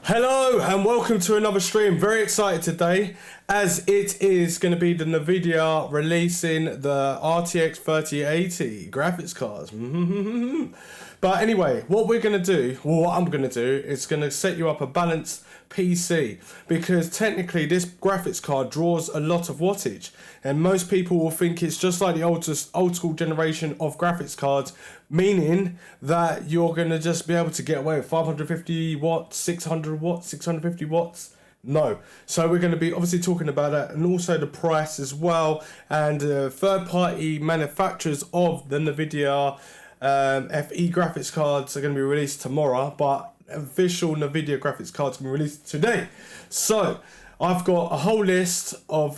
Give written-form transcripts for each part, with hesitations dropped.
Hello and welcome to another stream. Very excited today as it is going to be the Nvidia releasing the RTX 3080 graphics cards. But anyway, what we're going to do, well, what I'm going to do is going to set you up a balanced PC, because technically this graphics card draws a lot of wattage and most people will think it's just like the old school generation of graphics cards, meaning that you're going to just be able to get away with 550 watts, 600 watts, 650 watts. No. So we're going to be obviously talking about that, and also the price as well, and third-party manufacturers of the Nvidia FE graphics cards are going to be released tomorrow, but official Nvidia graphics cards can be released today. So I've got a whole list of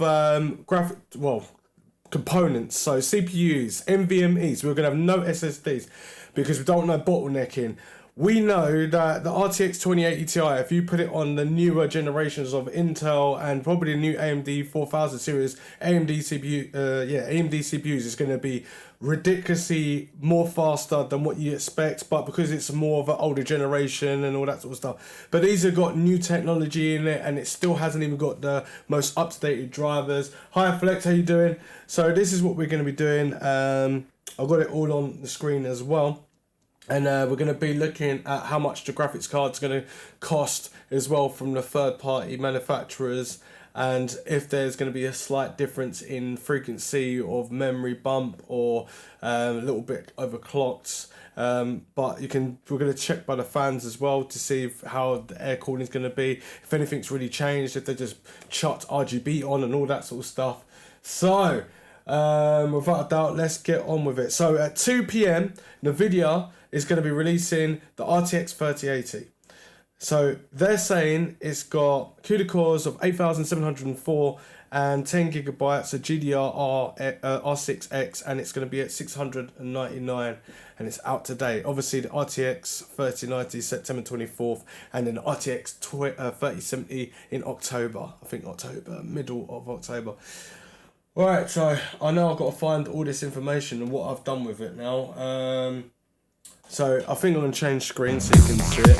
components. So CPUs, NVMe's. We're going to have no SSDs because we don't know bottlenecking. We know that the RTX 2080 Ti, if you put it on the newer generations of Intel and probably the new AMD 4000 series, AMD CPUs is going to be ridiculously more faster than what you expect, but because it's more of an older generation and all that sort of stuff. But these have got new technology in it, and it still hasn't even got the most up-to-date drivers. Hi Flex, how you doing? So this is what we're going to be doing. I've got it all on the screen as well. And we're going to be looking at how much the graphics card's going to cost as well from the third-party manufacturers, and if there's going to be a slight difference in frequency of memory bump or a little bit overclocked. But we're going to check by the fans as well to see how the air cooling is going to be, if anything's really changed, if they just chucked RGB on and all that sort of stuff. So without a doubt, let's get on with it. So at 2 p.m, Nvidia is going to be releasing the RTX 3080. So they're saying it's got CUDA cores of 8704 and 10 gigabytes of GDR R6X, and it's going to be at 699, and it's out today. Obviously the RTX 3090 September 24th, and then the RTX 3070 in October. I think October, middle of October. Alright, so I know I've got to find all this information and what I've done with it now. So I think I'm going to change screen so you can see it.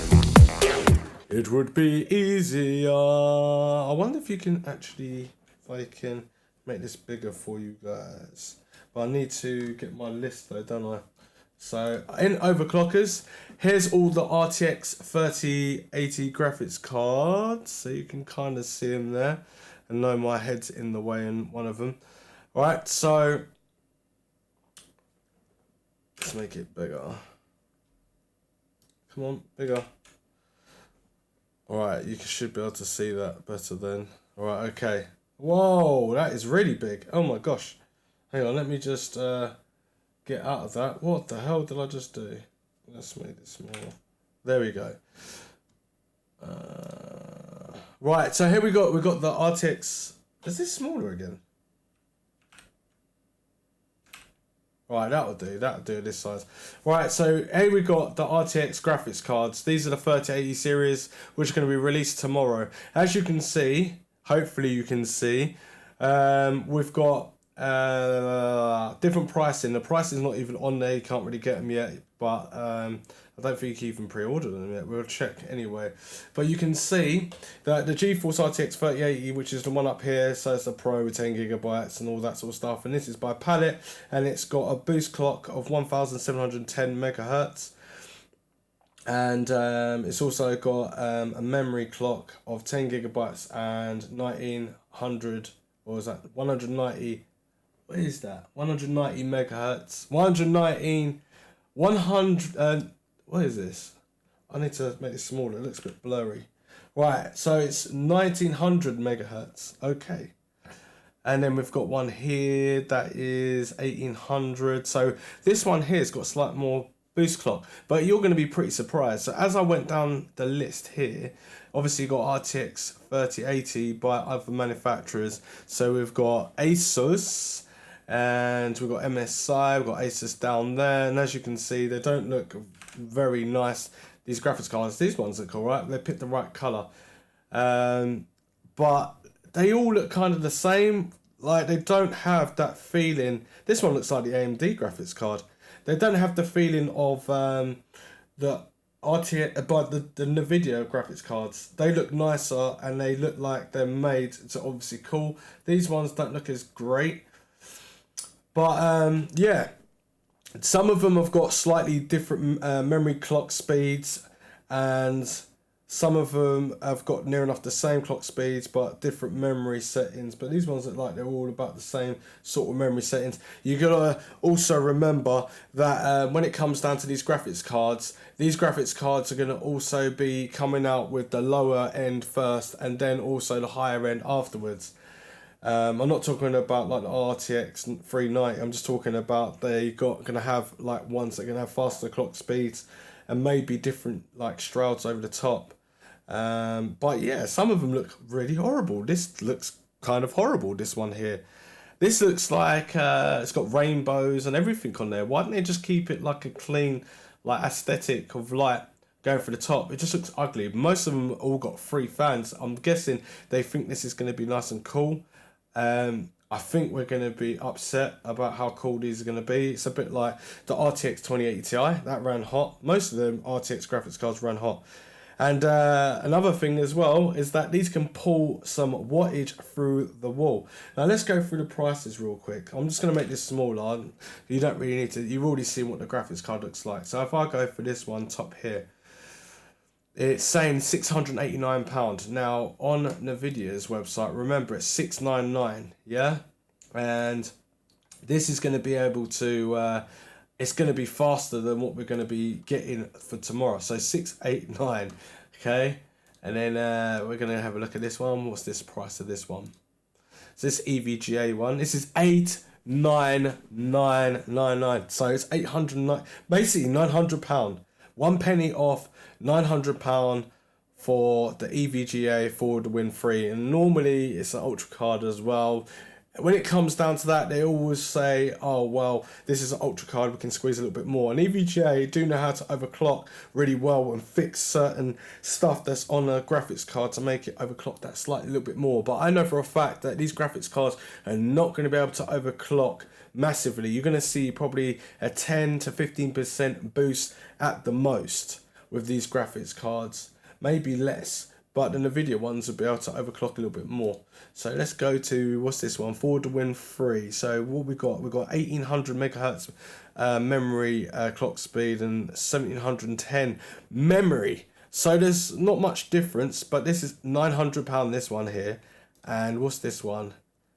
It would be easier. I wonder if you can actually, if I can make this bigger for you guys. But I need to get my list though, don't I? So in overclockers, here's all the RTX 3080 graphics cards. So you can kind of see them there. And know my head's in the way in one of them. Alright, so let's make it bigger. Come on, bigger. Alright, you should be able to see that better then. Alright, okay. Whoa, that is really big. Oh my gosh. Hang on, let me just get out of that. What the hell did I just do? Let's make it smaller. There we go. Right, so here we got the RTX. Is this smaller again? Right, that'll do this size. Right, so here we got the RTX graphics cards. These are the 3080 series, which are going to be released tomorrow. As you can see, hopefully you can see, we've got different pricing. The price is not even on there, you can't really get them yet, but I don't think you can even pre-order them yet. We'll check anyway. But you can see that the GeForce RTX 3080, which is the one up here, so it's the Pro with 10 gigabytes and all that sort of stuff. And this is by Palette, and it's got a boost clock of 1710 megahertz. And it's also got a memory clock of 10 gigabytes and 1900, or is that 190? What is that? 190 megahertz. 100. What is this? I need to make this smaller. It looks a bit blurry. Right, so it's 1900 megahertz. Okay. And then we've got one here that is 1800. So this one here has got a slight more boost clock, but you're going to be pretty surprised. So as I went down the list here, obviously you got RTX 3080 by other manufacturers. So we've got Asus, and we've got MSI, we've got Asus down there, and as you can see, they don't look very nice, these graphics cards. These ones look alright, they picked the right colour, but they all look kind of the same. Like, they don't have that feeling. This one looks like the AMD graphics card. They don't have the feeling of the RTX, but the Nvidia graphics cards, they look nicer and they look like they're made to obviously cool. These ones don't look as great, but yeah, some of them have got slightly different memory clock speeds, and some of them have got near enough the same clock speeds but different memory settings. But these ones look like they're all about the same sort of memory settings. You gotta also remember that when it comes down to these graphics cards are gonna also be coming out with the lower end first and then also the higher end afterwards. I'm not talking about like the RTX 390. I'm just talking about gonna have like ones that are gonna have faster clock speeds and maybe different like strouds over the top. But yeah, some of them look really horrible. This looks kind of horrible, this one here. This looks like it's got rainbows and everything on there. Why don't they just keep it like a clean like aesthetic of light going for the top? It just looks ugly. Most of them all got 3 fans. I'm guessing they think this is going to be nice and cool. I think we're going to be upset about how cool these are going to be. It's a bit like the RTX 2080 Ti. That ran hot. Most of them RTX graphics cards ran hot. And another thing as well is that these can pull some wattage through the wall. Now let's go through the prices real quick. I'm just going to make this smaller. You don't really need to. You've already seen what the graphics card looks like. So if I go for this one top here, it's saying £689. Now on Nvidia's website, remember it's $699, yeah? And this is going to be able to, it's going to be faster than what we're going to be getting for tomorrow. So 689, okay? And then we're going to have a look at this one. What's this price of this one? So this EVGA one, this is 89999. So it's 809, basically £900. 1 penny off, £900 for the EVGA for the Win 3. And normally it's an ultra card as well. When it comes down to that, they always say, oh, well, this is an ultra card, we can squeeze a little bit more. And EVGA do know how to overclock really well and fix certain stuff that's on a graphics card to make it overclock that slightly a little bit more. But I know for a fact that these graphics cards are not going to be able to overclock massively. You're going to see probably a 10 to 15% boost at the most with these graphics cards, maybe less. But the Nvidia ones will be able to overclock a little bit more. So let's go to, what's this one? For the Win 3. So what we got? We've got 1800 megahertz memory clock speed and 1710 memory. So there's not much difference, but this is £900, this one here. And what's this one?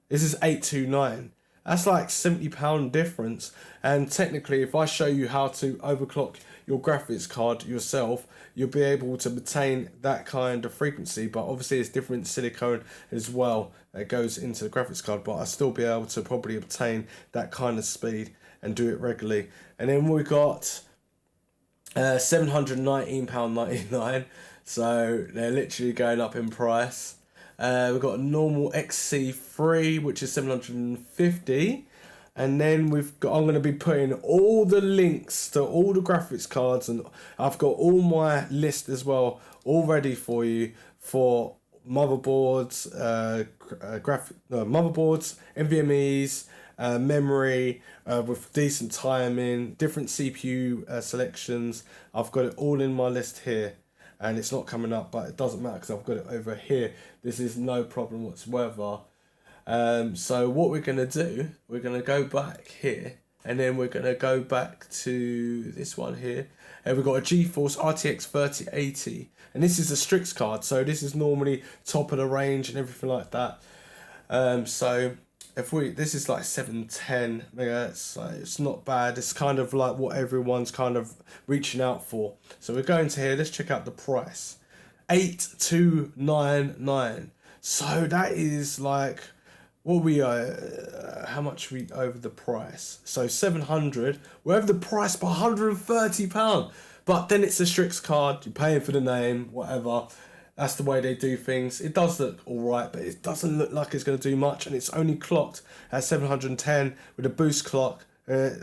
This is 829. That's like £70 difference. And technically, if I show you how to overclock your graphics card yourself, you'll be able to maintain that kind of frequency. But obviously it's different silicone as well that goes into the graphics card, but I'll still be able to probably obtain that kind of speed and do it regularly. And then we got £719.99, so they're literally going up in price. We've got a normal XC3, which is 750. And then I'm going to be putting all the links to all the graphics cards, and I've got all my list as well all ready for you for motherboards, motherboards, NVMe's, memory with decent timing, different CPU selections. I've got it all in my list here. And it's not coming up, but it doesn't matter because I've got it over here. This is no problem whatsoever. So what we're going to do, we're going to go back here, and then we're going to go back to this one here. And we've got a GeForce RTX 3080. And this is a Strix card, so this is normally top of the range and everything like that. So this is like 710 megahertz, so it's not bad. It's kind of like what everyone's kind of reaching out for. So we're going to here, let's check out the price. 8299. So that is like, what we how much we over the price? So 700, we're over the price by £130. But then it's a Strix card, you're paying for the name, whatever. That's the way they do things. It does look alright, but it doesn't look like it's going to do much. And it's only clocked at 710 with a boost clock. Don't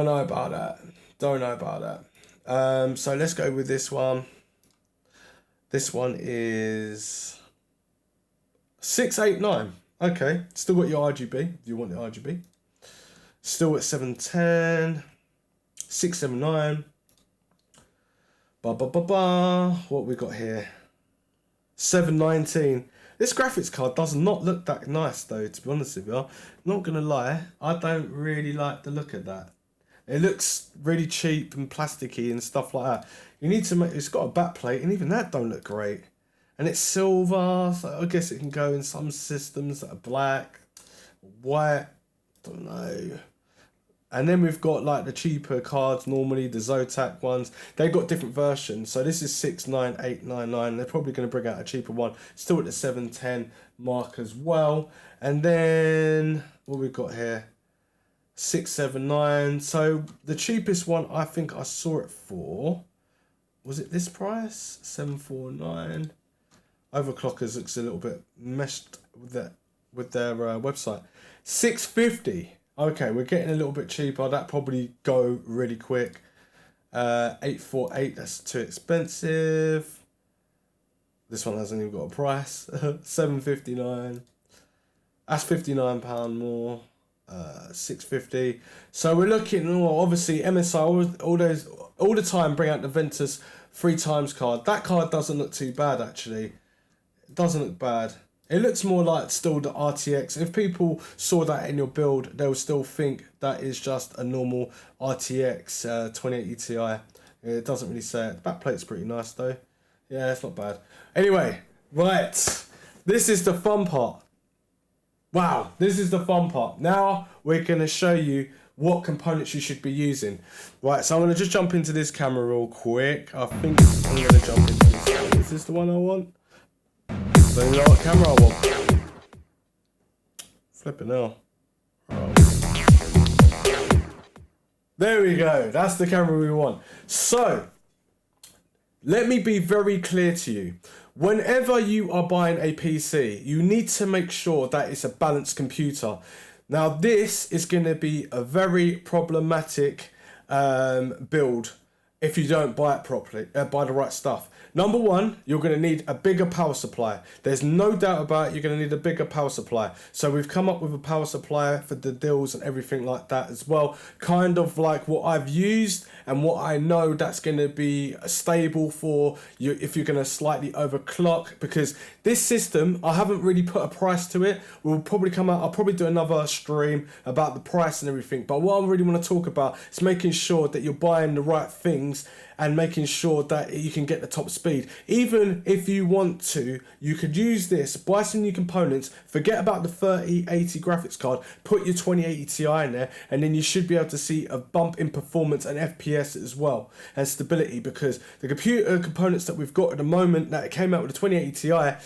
know about that. Don't know about that. So let's go with this one. This one is 689. Okay, still got your RGB. Do you want the RGB? Still at 710. 679. What we got here? 719. This graphics card does not look that nice though, to be honest with you. Not gonna lie, I don't really like the look of that. It looks really cheap and plasticky and stuff like that. You need to make, it's got a back plate and even that don't look great. And it's silver, so I guess it can go in some systems that are black, white, don't know. And then we've got like the cheaper cards, normally the Zotac ones. They've got different versions. So this is 69899. They're probably going to bring out a cheaper one. Still at the 710 mark as well. And then what we've got here? 679. So the cheapest one I think I saw it for, was it this price? 749. Overclockers looks a little bit meshed with their website. 650. Okay, we're getting a little bit cheaper. That probably go really quick. 848, that's too expensive. This one hasn't even got a price. 759. That's £59 more. 650. So we're looking, obviously MSI all the time bring out the Ventus 3x card. That card doesn't look too bad actually. It doesn't look bad. It looks more like still the RTX. If people saw that in your build, they'll still think that is just a normal RTX 2080 Ti. It doesn't really say it. The backplate's pretty nice though. Yeah, it's not bad. Anyway, right. This is the fun part. Wow, this is the fun part. Now we're going to show you what components you should be using. Right, so I'm going to just jump into this camera real quick. I think I'm going to jump into this camera. Is this the one I want? So you know what camera I want? Flipping hell. Oh. There we go. That's the camera we want. So, let me be very clear to you. Whenever you are buying a PC, you need to make sure that it's a balanced computer. Now, this is going to be a very problematic build if you don't buy it properly, buy the right stuff. Number one, you're going to need a bigger power supply. There's no doubt about it, you're going to need a bigger power supply. So we've come up with a power supply for the deals and everything like that as well. Kind of like what I've used and what I know that's going to be stable for you if you're going to slightly overclock. Because this system, I haven't really put a price to it. We'll probably come out, I'll probably do another stream about the price and everything. But what I really want to talk about is making sure that you're buying the right things and making sure that you can get the top speed. Even if you want to, you could use this, buy some new components, forget about the 3080 graphics card, put your 2080 Ti in there, and then you should be able to see a bump in performance and FPS as well, and stability, because the computer components that we've got at the moment that came out with the 2080 Ti,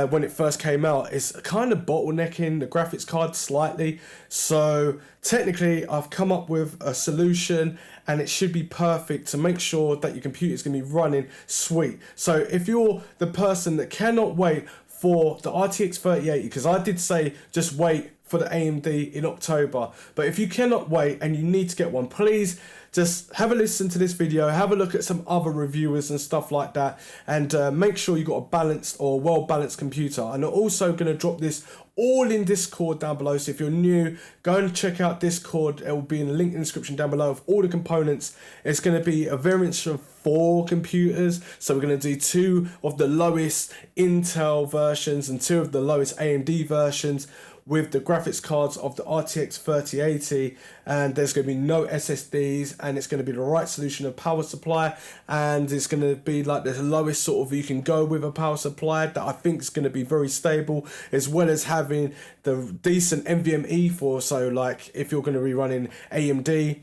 when it first came out, is kind of bottlenecking the graphics card slightly. So technically I've come up with a solution and it should be perfect to make sure that your computer is going to be running sweet. So if you're the person that cannot wait for the RTX 3080, because I did say just wait for the AMD in October, but if you cannot wait and you need to get one, please just have a listen to this video, have a look at some other reviewers and stuff like that, and make sure you got a balanced or well-balanced computer. And I'm also going to drop this all in Discord down below, so if you're new, go and check out Discord. It will be in the link in the description down below of all the components. It's going to be a variance of 4 computers, so we're going to do 2 of the lowest Intel versions and 2 of the lowest AMD versions with the graphics cards of the RTX 3080, and there's going to be no SSDs, and it's going to be the right solution of power supply, and it's going to be like the lowest sort of you can go with a power supply that I think is going to be very stable, as well as having the decent NVMe for, so like if you're going to be running AMD,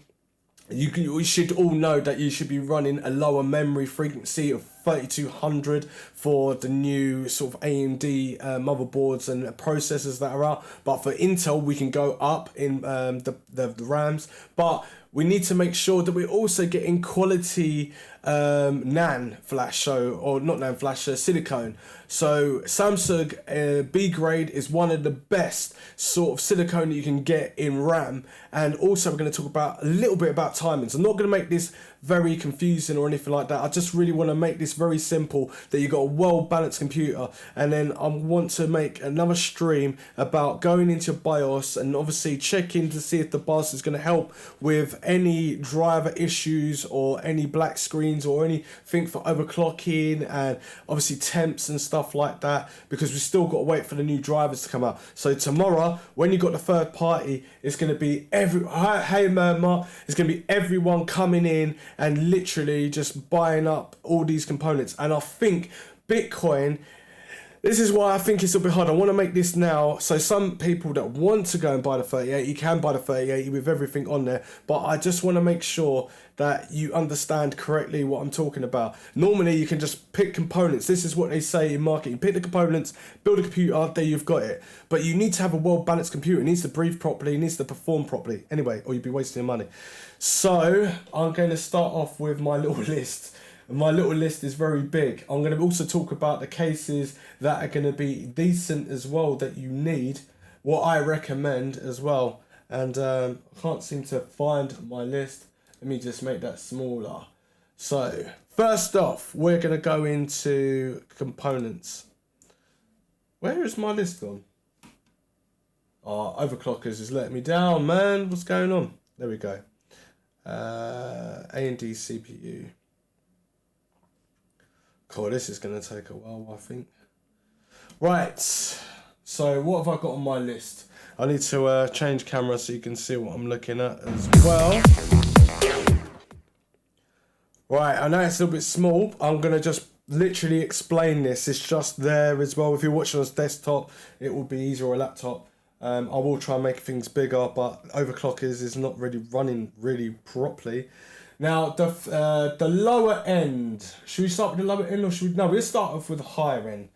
you should all know that you should be running a lower memory frequency of 3200 for the new sort of AMD motherboards and processors that are out. But for Intel, we can go up in the RAMs. But we need to make sure that we're also getting quality NAND flash, or not NAND flash, silicone. So Samsung B grade is one of the best sort of silicone that you can get in RAM. And also we're going to talk about a little bit about timings. I'm not going to make this very confusing or anything like that. I just really want to make this very simple, that you got a well balanced computer. And then I want to make another stream about going into BIOS and obviously checking to see if the BIOS is going to help with any driver issues or any black screens or anything for overclocking and obviously temps and stuff like that, because we still got to wait for the new drivers to come out. So tomorrow, when you got the third party, it's going to be Mark, it's going to be everyone coming in and literally just buying up all these components. And I think Bitcoin, this is why I think it's a bit hard. I want to make this now, so some people that want to go and buy the 3080 can buy the 3080 with everything on there, but I just want to make sure that you understand correctly what I'm talking about. Normally you can just pick components. This is what they say in marketing: pick the components, build a computer, there you've got it. But you need to have a well balanced computer. It needs to breathe properly, it needs to perform properly anyway, or you'd be wasting your money. So I'm going to start off with my little list. My little list is very big. I'm going to also talk about the cases that are going to be decent as well, that you need, what I recommend as well. And I can't seem to find my list. Let me just make that smaller. So first off, we're going to go into components. Where is my list gone? Oh, overclockers is letting me down, man. What's going on? There we go. AMD CPU. Cool, this is going to take a while, I think. Right, so what have I got on my list? I need to change camera so you can see what I'm looking at as well. Right, I know it's a little bit small. I'm going to just literally explain this. It's just there as well. If you're watching on a desktop, it will be easier, or a laptop. I will try and make things bigger, but overclockers is not really running really properly. Now, the lower end, should we start with the lower end, or should we, no, we'll start off with the higher end.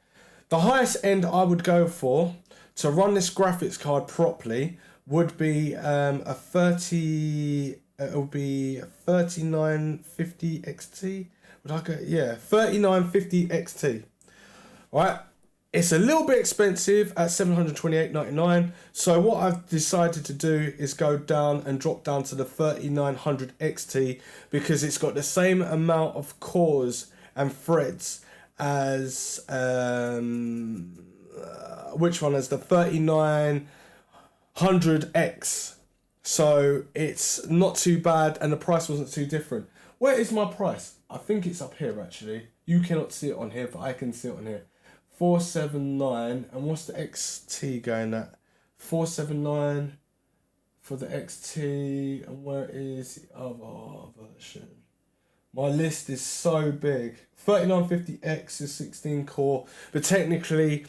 The highest end I would go for to run this graphics card properly would be a 3950 XT. Would I go? Yeah, 3950 XT. Right. It's a little bit expensive at $728.99. So what I've decided to do is go down and drop down to the 3900 XT, because it's got the same amount of cores and threads as which one is the 3900X. So it's not too bad, and the price wasn't too different. Where is my price? I think it's up here actually. You cannot see it on here, but I can see it on here. 479, and what's the XT going at? 479 for the XT, and where is the other version? My list is so big. 3950X is 16 core, but technically,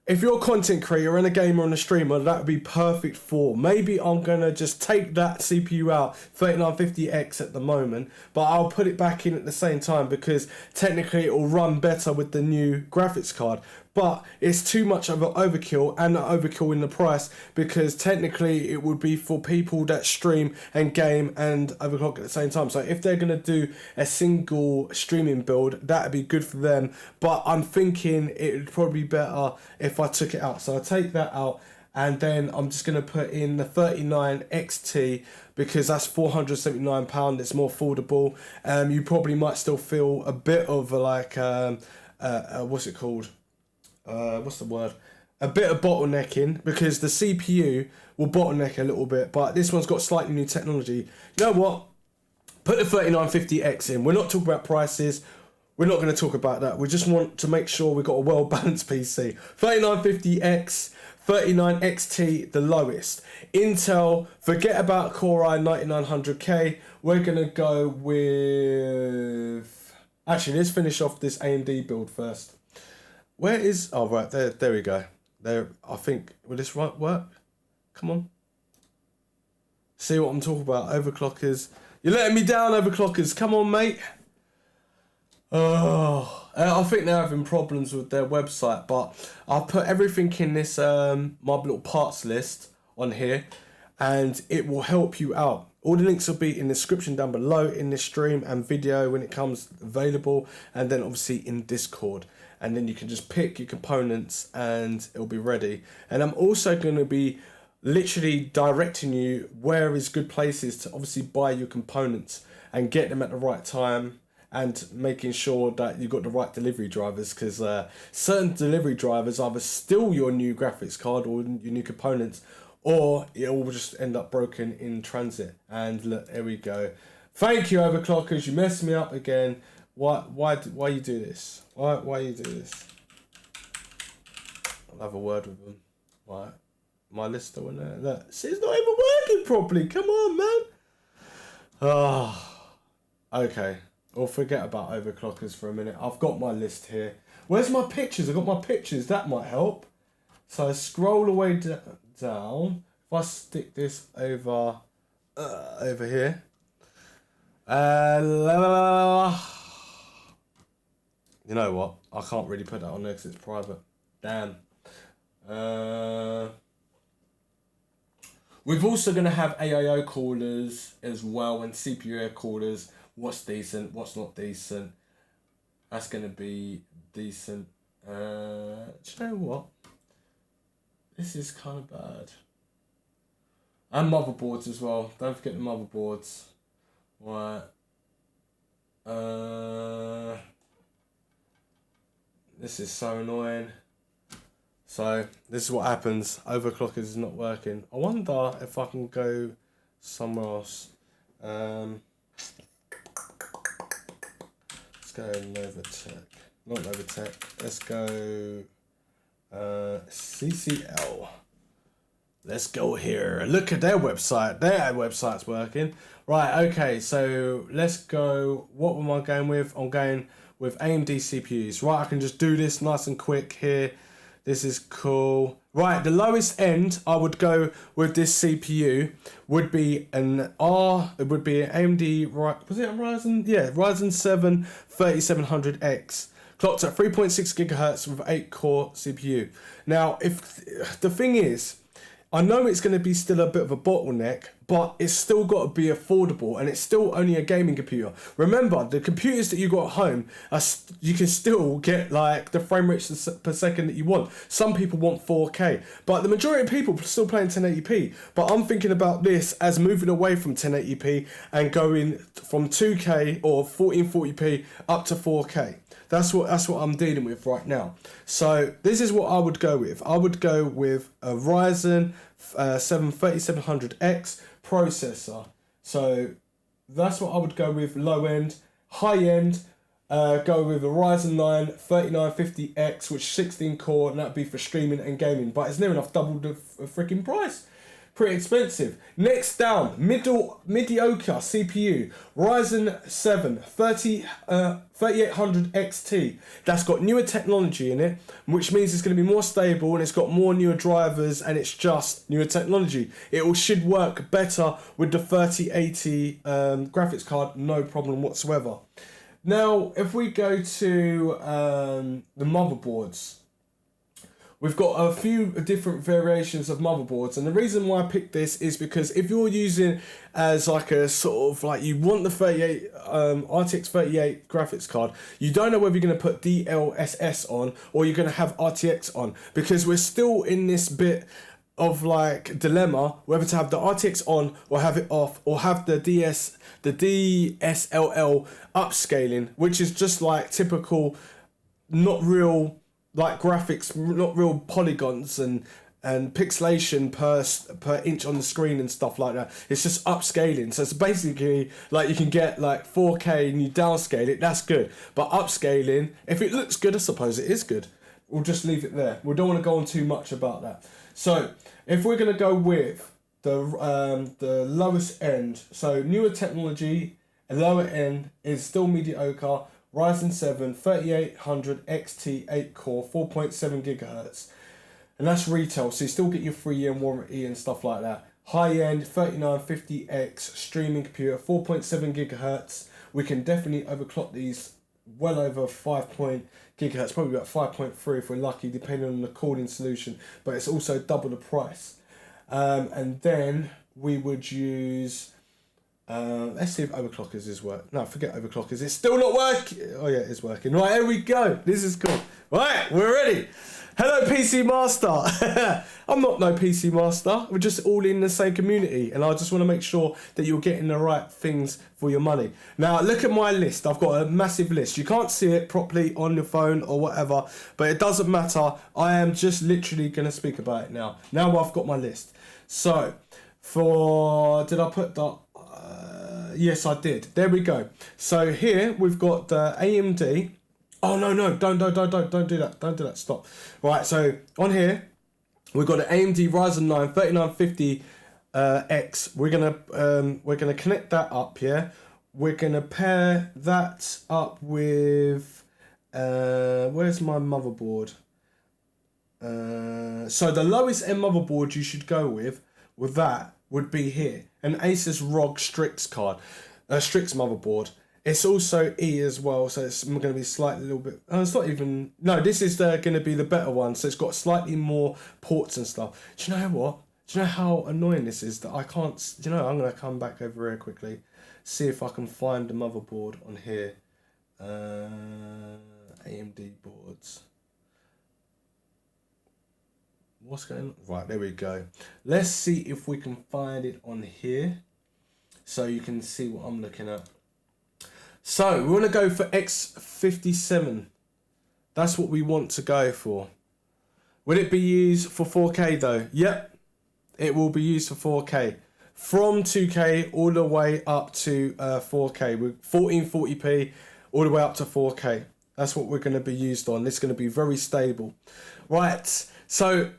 if you're a content creator and a gamer and a streamer, that would be perfect for. Maybe I'm going to just take that CPU out, 3950X at the moment, but I'll put it back in at the same time, because technically it will run better with the new graphics card. But it's too much of an overkill, and an overkill in the price, because technically it would be for people that stream and game and overclock at the same time. So if they're going to do a single streaming build, that would be good for them. But I'm thinking it would probably be better if I took it out. So I take that out, and then I'm just going to put in the 39XT, because that's £479. It's more affordable. You probably might still feel a bit of what's it called? What's the word? A bit of bottlenecking, because the CPU will bottleneck a little bit, but this one's got slightly new technology. You know what? Put the 3950X in. We're not talking about prices. We're not going to talk about that. We just want to make sure we've got a well-balanced PC. 3950X, 39XT, the lowest. Intel, forget about Core i 9900K. We're going to go with... Actually, let's finish off this AMD build first. Where is... Oh, right, there we go. There, I think... Will this work? Come on. See what I'm talking about, overclockers. You're letting me down, overclockers. Come on, mate. Oh, I think they're having problems with their website, but I'll put everything in this my little parts list on here, and it will help you out. All the links will be in the description down below in this stream and video when it comes available, and then obviously in Discord. And then you can just pick your components and it'll be ready. And I'm also going to be literally directing you where is good places to obviously buy your components and get them at the right time, and making sure that you've got the right delivery drivers, because certain delivery drivers either steal your new graphics card or your new components, or it will just end up broken in transit. And look, here we go. Thank you, overclockers. You messed me up again. Why you do this? Why you do this? I'll have a word with them. Right, my list still in there. Look, see, it's not even working properly. Come on, man. Oh, okay. We'll forget about overclockers for a minute. I've got my list here. Where's my pictures? I've got my pictures. That might help. So I scroll the way down. If I stick this over here. You know what? I can't really put that on there because it's private. Damn. We're also going to have AIO callers as well, and CPU air callers. What's decent, what's not decent. That's going to be decent. Do you know what? This is kind of bad. And motherboards as well. Don't forget the motherboards. Right. This is so annoying. So this is what happens. Overclockers is not working. I wonder if I can go somewhere else. Let's go Novatech. Not Novatech. Let's go CCL. Let's go here. Look at their website. Their website's working. Right, okay, so let's go. What am I going with? I'm going with AMD CPUs. Right, I can just do this nice and quick here. This is cool. Right, the lowest end I would go with this CPU would be an AMD, was it a Ryzen? Yeah, Ryzen 7 3700X. Clocked at 3.6 gigahertz with 8-core CPU. Now, if the thing is, I know it's going to be still a bit of a bottleneck, but it's still got to be affordable, and it's still only a gaming computer. Remember, the computers that you got at home, you can still get like the frame rates per second that you want. Some people want 4K, but the majority of people are still playing 1080p. But I'm thinking about this as moving away from 1080p and going from 2K or 1440p up to 4K. That's what I'm dealing with right now. So this is what I would go with. I would go with a Ryzen 7 3700X processor. So that's what I would go with. Low end. High end, go with a Ryzen 9 3950X, which is 16 core, and that'd be for streaming and gaming. But it's near enough double the freaking price. Pretty expensive. Next down, mediocre CPU, Ryzen 7 3800 XT. That's got newer technology in it, which means it's going to be more stable, and it's got more newer drivers, and it's just newer technology. It should work better with the 3080 graphics card, no problem whatsoever. Now, if we go to the motherboards, we've got a few different variations of motherboards, and the reason why I picked this is because if you're using as like a sort of like, you want the 38 RTX 38 graphics card, you don't know whether you're going to put DLSS on or you're going to have RTX on, because we're still in this bit of like dilemma whether to have the RTX on or have it off, or have the DSLL upscaling, which is just like typical, not real like graphics, not real polygons and pixelation per inch on the screen and stuff like that. It's just upscaling. So it's basically like you can get like 4K and you downscale it, that's good. But upscaling, if it looks good, I suppose it is good. We'll just leave it there. We don't want to go on too much about that. So if we're going to go with the lowest end, so newer technology, a lower end is still mediocre. Ryzen 7 3800 XT 8-core 4.7 gigahertz, and that's retail, so you still get your 3-year warranty and stuff like that. High-end 3950X streaming computer, 4.7 gigahertz. We can definitely overclock these well over 5 gigahertz, probably about 5.3 if we're lucky, depending on the cooling solution, but it's also double the price. And then we would use Let's see if overclockers is work. No, forget overclockers. It's still not working. Oh yeah, it's working. Right, here we go. This is cool. Right, we're ready. Hello, PC Master. I'm not no PC Master. We're just all in the same community, and I just want to make sure that you're getting the right things for your money. Now, look at my list. I've got a massive list. You can't see it properly on your phone or whatever, but it doesn't matter. I am just literally going to speak about it now. Now I've got my list. So, did I put the... yes, I did. There we go. So here we've got the AMD. Oh no, don't do that. Don't do that. Stop. Right. So on here we've got the AMD Ryzen 9 3950 X. We're gonna connect that up. Yeah. We're gonna pair that up with where's my motherboard? So the lowest end motherboard you should go with that would be here, an Asus ROG Strix card, Strix motherboard. It's also E as well, so it's going to be slightly a little bit. It's not even. No, this is going to be the better one, so it's got slightly more ports and stuff. Do you know what? Do you know how annoying this is that I can't? Do you know? I'm going to come back over here quickly, see if I can find the motherboard on here. AMD boards. What's going on? Right, there we go. Let's see if we can find it on here so you can see what I'm looking at. So we want to go for X57. That's what we want to go for. Will it be used for 4K though? Yep, it will be used for 4K. From 2K all the way up to 4K. With 1440p all the way up to 4K. That's what we're going to be used on. It's going to be very stable. Right, so...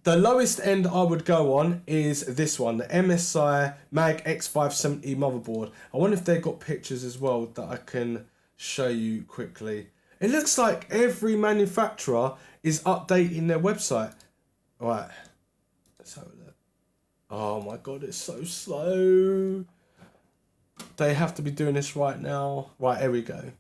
the lowest end I would go on is this one, the MSI MAG B550 motherboard. I wonder if they've got pictures as well that I can show you quickly. It looks like every manufacturer is updating their website. Right, let's have a look. Oh my God, it's so slow. They have to be doing this right now. Right, here we go.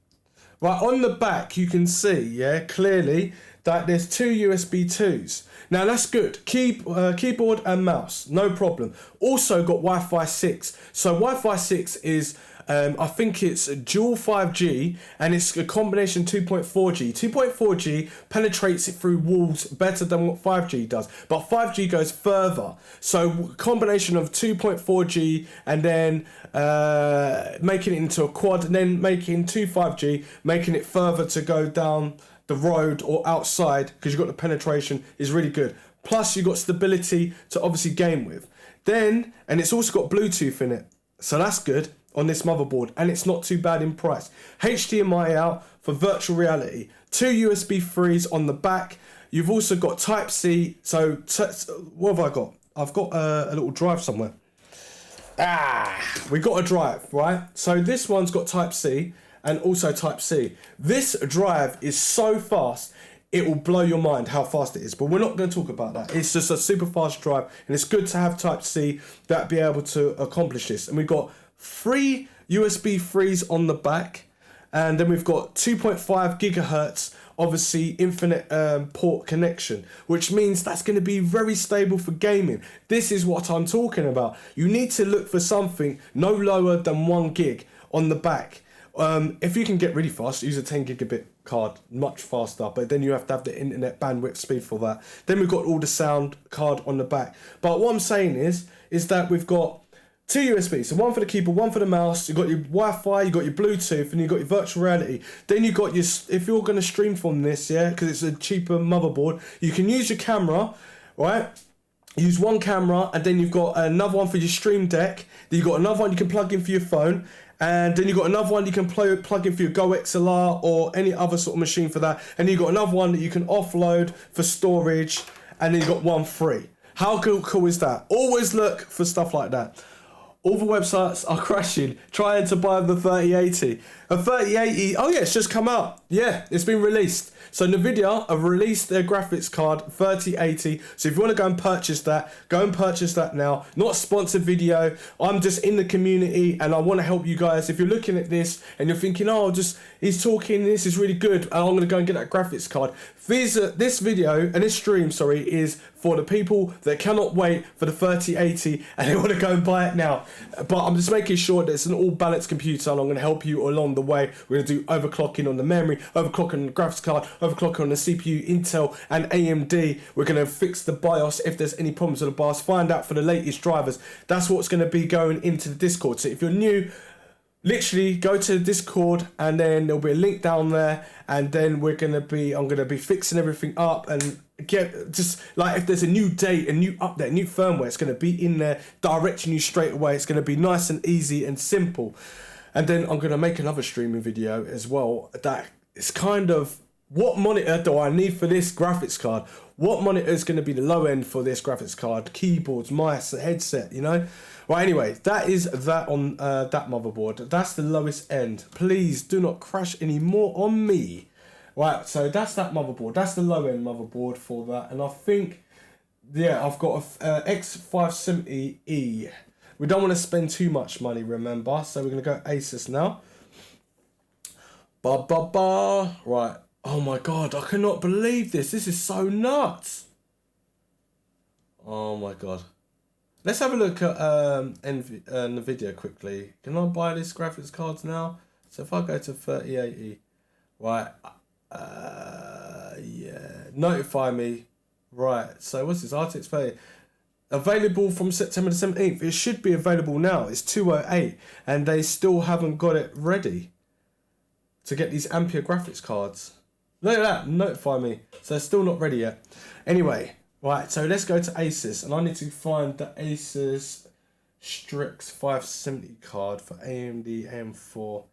Right, on the back you can see, yeah, clearly that there's two USB 2s. Now that's good. Keyboard and mouse, no problem. Also got Wi-Fi 6. So Wi-Fi 6 is, I think it's dual 5G, and it's a combination 2.4G. 2.4G penetrates it through walls better than what 5G does, but 5G goes further. So combination of 2.4G and then making it into a quad, and then making 5G, making it further to go down the road or outside, because you've got the penetration, is really good. Plus you've got stability to obviously game with. Then, and it's also got Bluetooth in it, so that's good on this motherboard, and it's not too bad in price. HDMI out for virtual reality. Two USB 3s on the back. You've also got Type-C. So what have I got? I've got a little drive somewhere. We got a drive, right? So this one's got Type-C and also Type-C. This drive is so fast, it will blow your mind how fast it is. But we're not going to talk about that. It's just a super fast drive, and it's good to have Type-C that be able to accomplish this. And we've got 3 USB 3s on the back, and then we've got 2.5 gigahertz, obviously infinite port connection, which means that's going to be very stable for gaming. This is what I'm talking about. You need to look for something no lower than 1 gig on the back. If you can get really fast, use a 10 gigabit card, much faster, but then you have to have the internet bandwidth speed for that. Then we've got all the sound card on the back. But what I'm saying is that we've got 2 USBs, so one for the keyboard, one for the mouse. You've got your Wi-Fi, you've got your Bluetooth, and you've got your virtual reality. Then you've got your, if you're going to stream from this, yeah, because it's a cheaper motherboard, you can use your camera, right? Use one camera, and then you've got another one for your Stream Deck. Then you've got another one you can plug in for your phone. And then you've got another one you can plug in for your Go XLR or any other sort of machine for that. And you've got another one that you can offload for storage. And then you've got one free. How cool is that? Always look for stuff like that. All the websites are crashing, trying to buy the 3080. A 3080, oh yeah, it's just come out. Yeah, it's been released. So Nvidia have released their graphics card 3080. So if you want to go and purchase that now. Not a sponsored video. I'm just in the community and I want to help you guys. If you're looking at this and you're thinking, oh, he's talking, this is really good, and I'm going to go and get that graphics card. This video and this stream, is for the people that cannot wait for the 3080 and they want to go and buy it now. But I'm just making sure that it's an all balanced computer, and I'm going to help you along the way. We're going to do overclocking on the memory, overclocking on the graphics card, overclocking on the CPU, Intel and AMD. We're going to fix the BIOS if there's any problems with the BIOS, find out for the latest drivers. That's what's going to be going into the Discord. So if you're new, literally go to the Discord and then there'll be a link down there, and then I'm gonna be fixing everything up and get just like if there's a new date, a new update, a new firmware, it's gonna be in there directing you straight away. It's gonna be nice and easy and simple. And then I'm gonna make another streaming video as well that is kind of what monitor do I need for this graphics card? What monitor is going to be the low end for this graphics card? Keyboards, mice, headset, Right, anyway, that is that on that motherboard. That's the lowest end. Please do not crash any more on me. Right, so that's that motherboard. That's the low end motherboard for that. And I think, yeah, I've got a X570E. We don't want to spend too much money, remember? So we're going to go Asus now. Right. Oh my God, I cannot believe this. This is so nuts. Oh my God. Let's have a look at Nvidia quickly. Can I buy this graphics cards now? So if I go to 3080, right, yeah, notify me. Right, so what's this, RTX 30? Available from September the 17th. It should be available now. It's 208 and they still haven't got it ready to get these Ampere graphics cards. Look at that, notify me. So it's still not ready yet. Anyway, right, so let's go to Asus. And I need to find the Asus Strix 570 card for AMD AM4.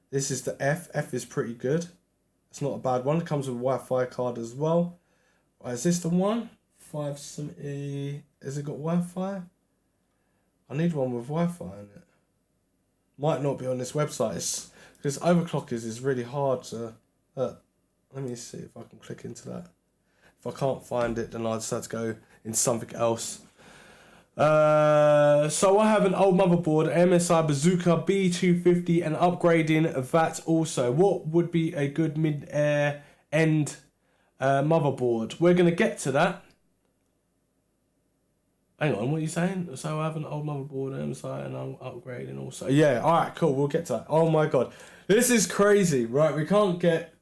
This is the F. F is pretty good. It's not a bad one. It comes with a Wi-Fi card as well. Right, is this the one? 570. Has it got Wi-Fi? I need one with Wi-Fi in it. Might not be on this website. Because overclockers is really hard to... let me see if I can click into that. If I can't find it, then I'll just have to go into something else. So I have an old motherboard, MSI Bazooka B550, and upgrading that also. What would be a good mid-air end motherboard? We're going to get to that. Hang on, what are you saying? So I have an old motherboard, MSI, and I'm upgrading also. Yeah, alright, cool, we'll get to that. Oh my God. This is crazy, right? We can't get...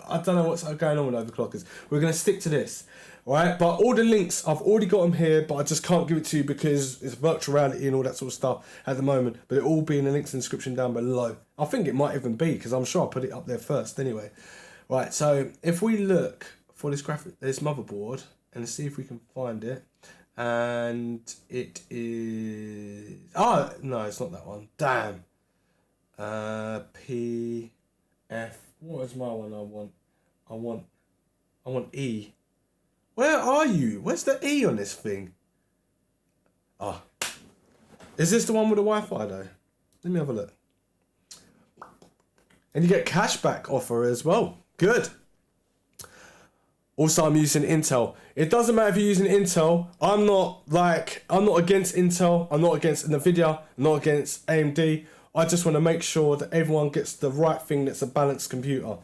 I don't know what's going on with overclockers. We're going to stick to this, right? But all the links, I've already got them here, but I just can't give it to you because it's virtual reality and all that sort of stuff at the moment. But it'll all be in the links in the description down below. I think it might even be because I'm sure I put it up there first anyway. Right, so if we look for this motherboard and see if we can find it. And it is... Oh, no, it's not that one. Damn. P, F... What is my one I want E. Where are you? Where's the E on this thing? Ah. Is this the one with the Wi-Fi though? Let me have a look. And you get cashback offer as well. Good. Also, I'm using Intel. It doesn't matter if you're using Intel. I'm not against Intel. I'm not against Nvidia. I'm not against AMD. I just want to make sure that everyone gets the right thing that's a balanced computer.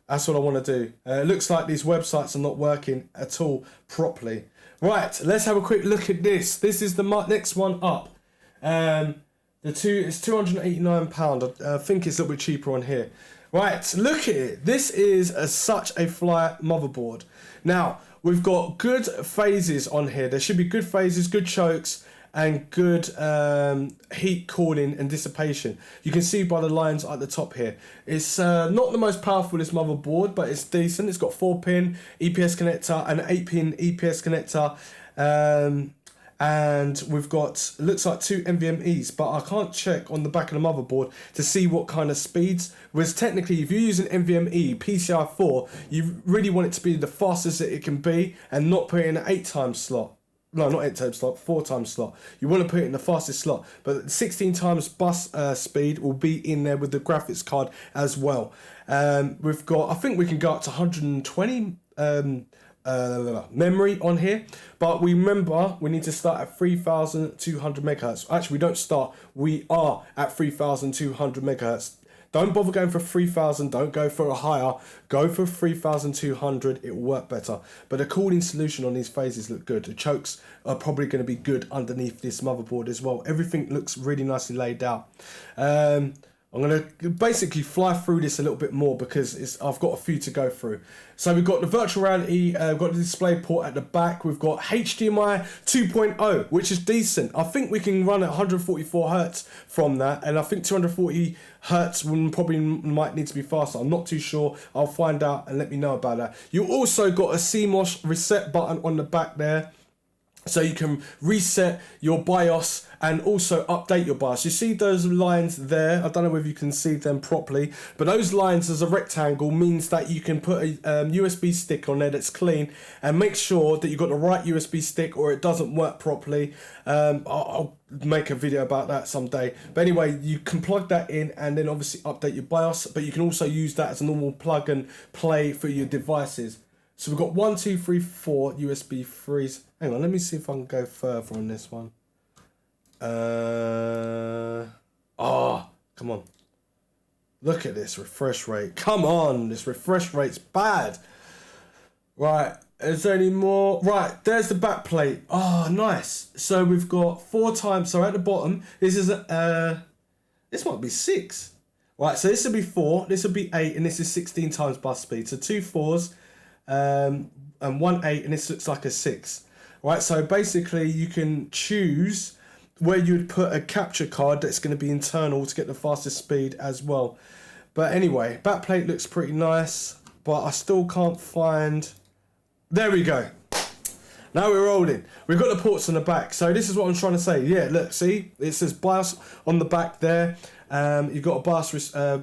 That's what I want to do. It looks like these websites are not working at all properly. Right, let's have a quick look at this. This is the next one up. It's £289. I think it's a little bit cheaper on here. Right, look at it. This is such a fly motherboard. Now, we've got good phases on here. There should be good phases, good chokes, and good heat cooling and dissipation. You can see by the lines at the top here. It's not the most powerful this motherboard, but it's decent. It's got 4-pin EPS connector and an 8-pin EPS connector. And we've got, looks like 2 NVMe's, but I can't check on the back of the motherboard to see what kind of speeds. Whereas technically, if you're using NVMe PCI 4, you really want it to be the fastest that it can be and not put it in an 8 times slot. no, not 8 times slot, 4 times slot. You want to put it in the fastest slot, but 16 times bus speed will be in there with the graphics card as well. We've got, I think we can go up to 120 memory on here, but we remember we need to start at 3200 megahertz. Actually, we don't start, we are at 3200 megahertz. Don't bother going for 3000, don't go for a higher, go for 3200, it will work better. But the cooling solution on these phases look good. The chokes are probably going to be good underneath this motherboard as well. Everything looks really nicely laid out. I'm going to basically fly through this a little bit more because I've got a few to go through. So we've got the virtual reality, we've got the display port at the back. We've got HDMI 2.0, which is decent. I think we can run at 144 Hertz from that. And I think 240 Hertz probably might need to be faster. I'm not too sure. I'll find out and let me know about that. You also got a CMOS reset button on the back there. So you can reset your BIOS and also update your BIOS. You see those lines there? I don't know if you can see them properly, but those lines as a rectangle means that you can put a USB stick on there that's clean and make sure that you've got the right USB stick or it doesn't work properly. I'll make a video about that someday. But anyway, you can plug that in and then obviously update your BIOS, but you can also use that as a normal plug and play for your devices. So we've got 1, 2, 3, 4 USB 3s. Hang on, let me see if I can go further on this one. Come on. Look at this refresh rate. Come on, this refresh rate's bad. Right, is there any more? Right, there's the back plate. Oh, nice. So we've got 4 times. So at the bottom, this is this might be 6. Right, so this will be 4, this will be 8, and this is 16 times bus speed. So 2 4s. And 1 8, and this looks like a 6. Right, so basically you can choose where you'd put a capture card that's going to be internal to get the fastest speed as well. But anyway, backplate looks pretty nice, but I still can't find... There we go. Now we're rolling. We've got the ports on the back. So this is what I'm trying to say. Yeah, look, see? It says BIOS on the back there. You've got a BIOS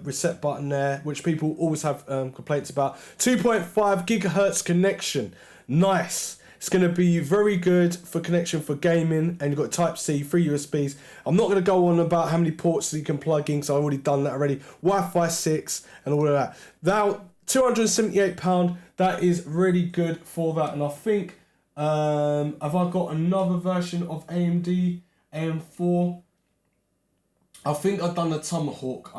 reset button there, which people always have complaints about. 2.5 gigahertz connection. Nice. It's going to be very good for connection for gaming. And you've got Type-C, 3 USBs. I'm not going to go on about how many ports you can plug in, because I've already done that already. Wi-Fi 6 and all of that. Now, £278. That is really good for that. And I think... have I got another version of AMD AM4? I think I've done the Tomahawk.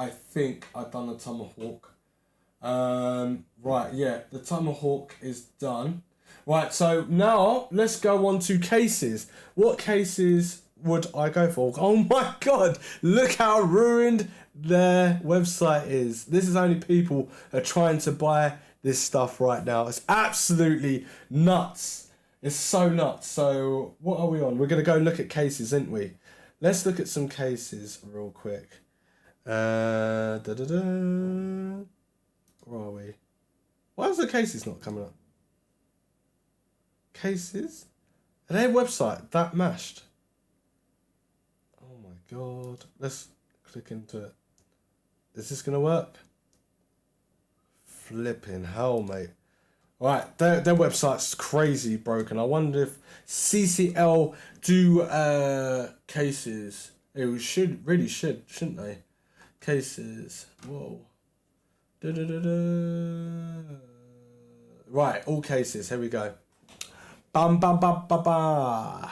Right, yeah, the Tomahawk is done. Right, so now let's go on to cases. What cases would I go for? Oh my God, look how ruined their website is. This is only people are trying to buy this stuff right now. It's absolutely nuts. It's so nuts. So what are we on? We're going to go look at cases, aren't we? Let's look at some cases real quick. Where are we? Why is the cases not coming up? Cases? Are their website that mashed? Oh my God. Let's click into it. Is this going to work? Flipping hell, mate. Right, their website's crazy broken. I wonder if CCL do cases. It really should, shouldn't they? Cases. Whoa. Right, all cases. Here we go. Bam, bam, bam, bam, bam.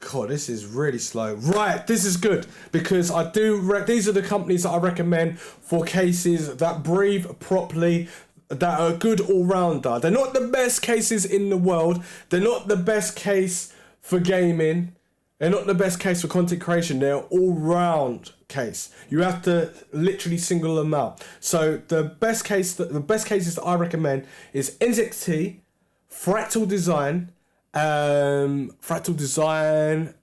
God, this is really slow. Right, this is good because I do. These are the companies that I recommend for cases that breathe properly, that are good all-rounder. They're not the best cases in the world. They're not the best case for gaming. They're not the best case for content creation. They're all-round case. You have to literally single them out. So the best cases that I recommend is NZXT, Fractal Design,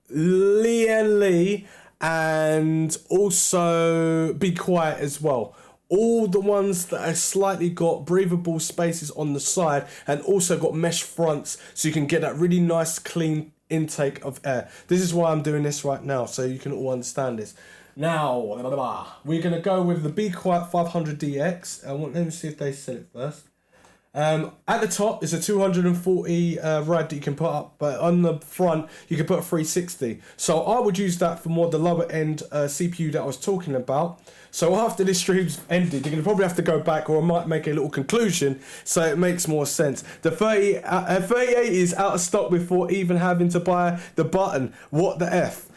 Lian-Li, and also Be Quiet as well. All the ones that are slightly got breathable spaces on the side and also got mesh fronts, so you can get that really nice clean intake of air. This is why I'm doing this right now, so you can all understand this. Now, we're going to go with the Be Quiet 500DX. Let me see if they sell it first. At the top is a 240 rad that you can put up, but on the front you can put a 360. So I would use that for more the lower end CPU that I was talking about. So after this stream's ended, you're going to probably have to go back, or I might make a little conclusion so it makes more sense. The 3080 is out of stock before even having to buy the button. What the F?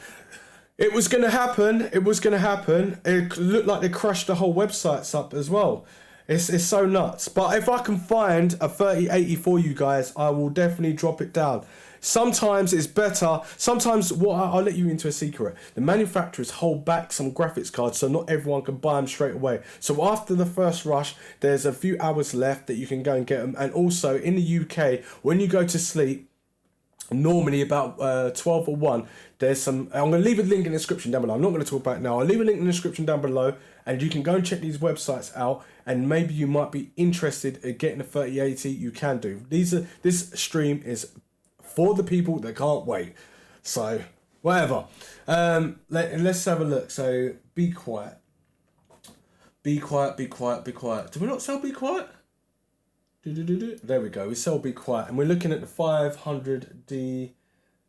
It was going to happen. It was going to happen. It looked like they crashed the whole websites up as well. It's so nuts. But if I can find a 3080 for you guys, I will definitely drop it down. Sometimes it's better. Sometimes I'll let you into a secret. The manufacturers hold back some graphics cards so not everyone can buy them straight away. So after the first rush, there's a few hours left that you can go and get them. And also in the UK, when you go to sleep, normally about 12 or 1, there's some, I'm going to leave a link in the description down below. I'm not going to talk about it now. I'll leave a link in the description down below, and you can go and check these websites out, and maybe you might be interested in getting a 3080. You can do. This stream is for the people that can't wait. So whatever. Let's have a look. So be quiet. Be quiet, be quiet, be quiet. Do we not sell be quiet? There we go. We sell be quiet, and we're looking at the 500D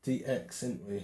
DX, aren't we?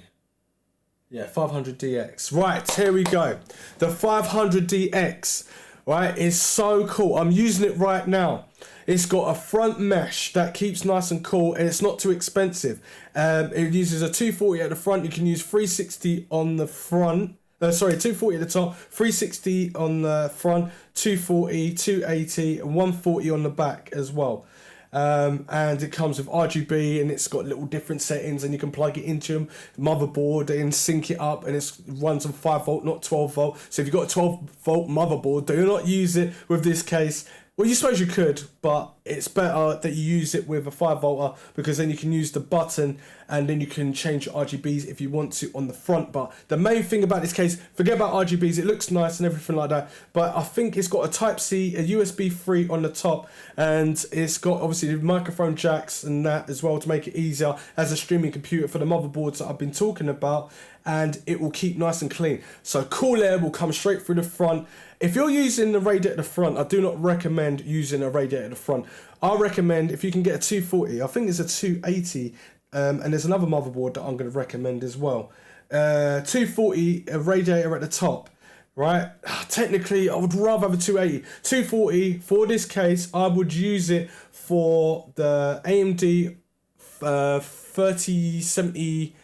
Yeah, 500DX. Right, here we go. The 500DX, right, is so cool. I'm using it right now. It's got a front mesh that keeps nice and cool, and it's not too expensive. It uses a 240 at the front. You can use 360 on the front. 240 at the top, 360 on the front, 240, 280, and 140 on the back as well. And it comes with RGB, and it's got little different settings, and you can plug it into your motherboard and sync it up, and it runs on 5 volt, not 12 volt. So if you've got a 12 volt motherboard, do not use it with this case. Well, you suppose you could, but it's better that you use it with a 5 volter, because then you can use the button and then you can change your RGBs if you want to on the front. But the main thing about this case, forget about RGBs, it looks nice and everything like that, but I think it's got a Type-C, a USB 3 on the top, and it's got obviously the microphone jacks and that as well to make it easier as a streaming computer for the motherboards that I've been talking about, and it will keep nice and clean. So cool air will come straight through the front. If you're using the radiator at the front, I do not recommend using a radiator at the front. I recommend if you can get a 240, I think it's a 280, and there's another motherboard that I'm going to recommend as well. 240, a radiator at the top, right? Technically, I would rather have a 280. 240, for this case, I would use it for the AMD 3070,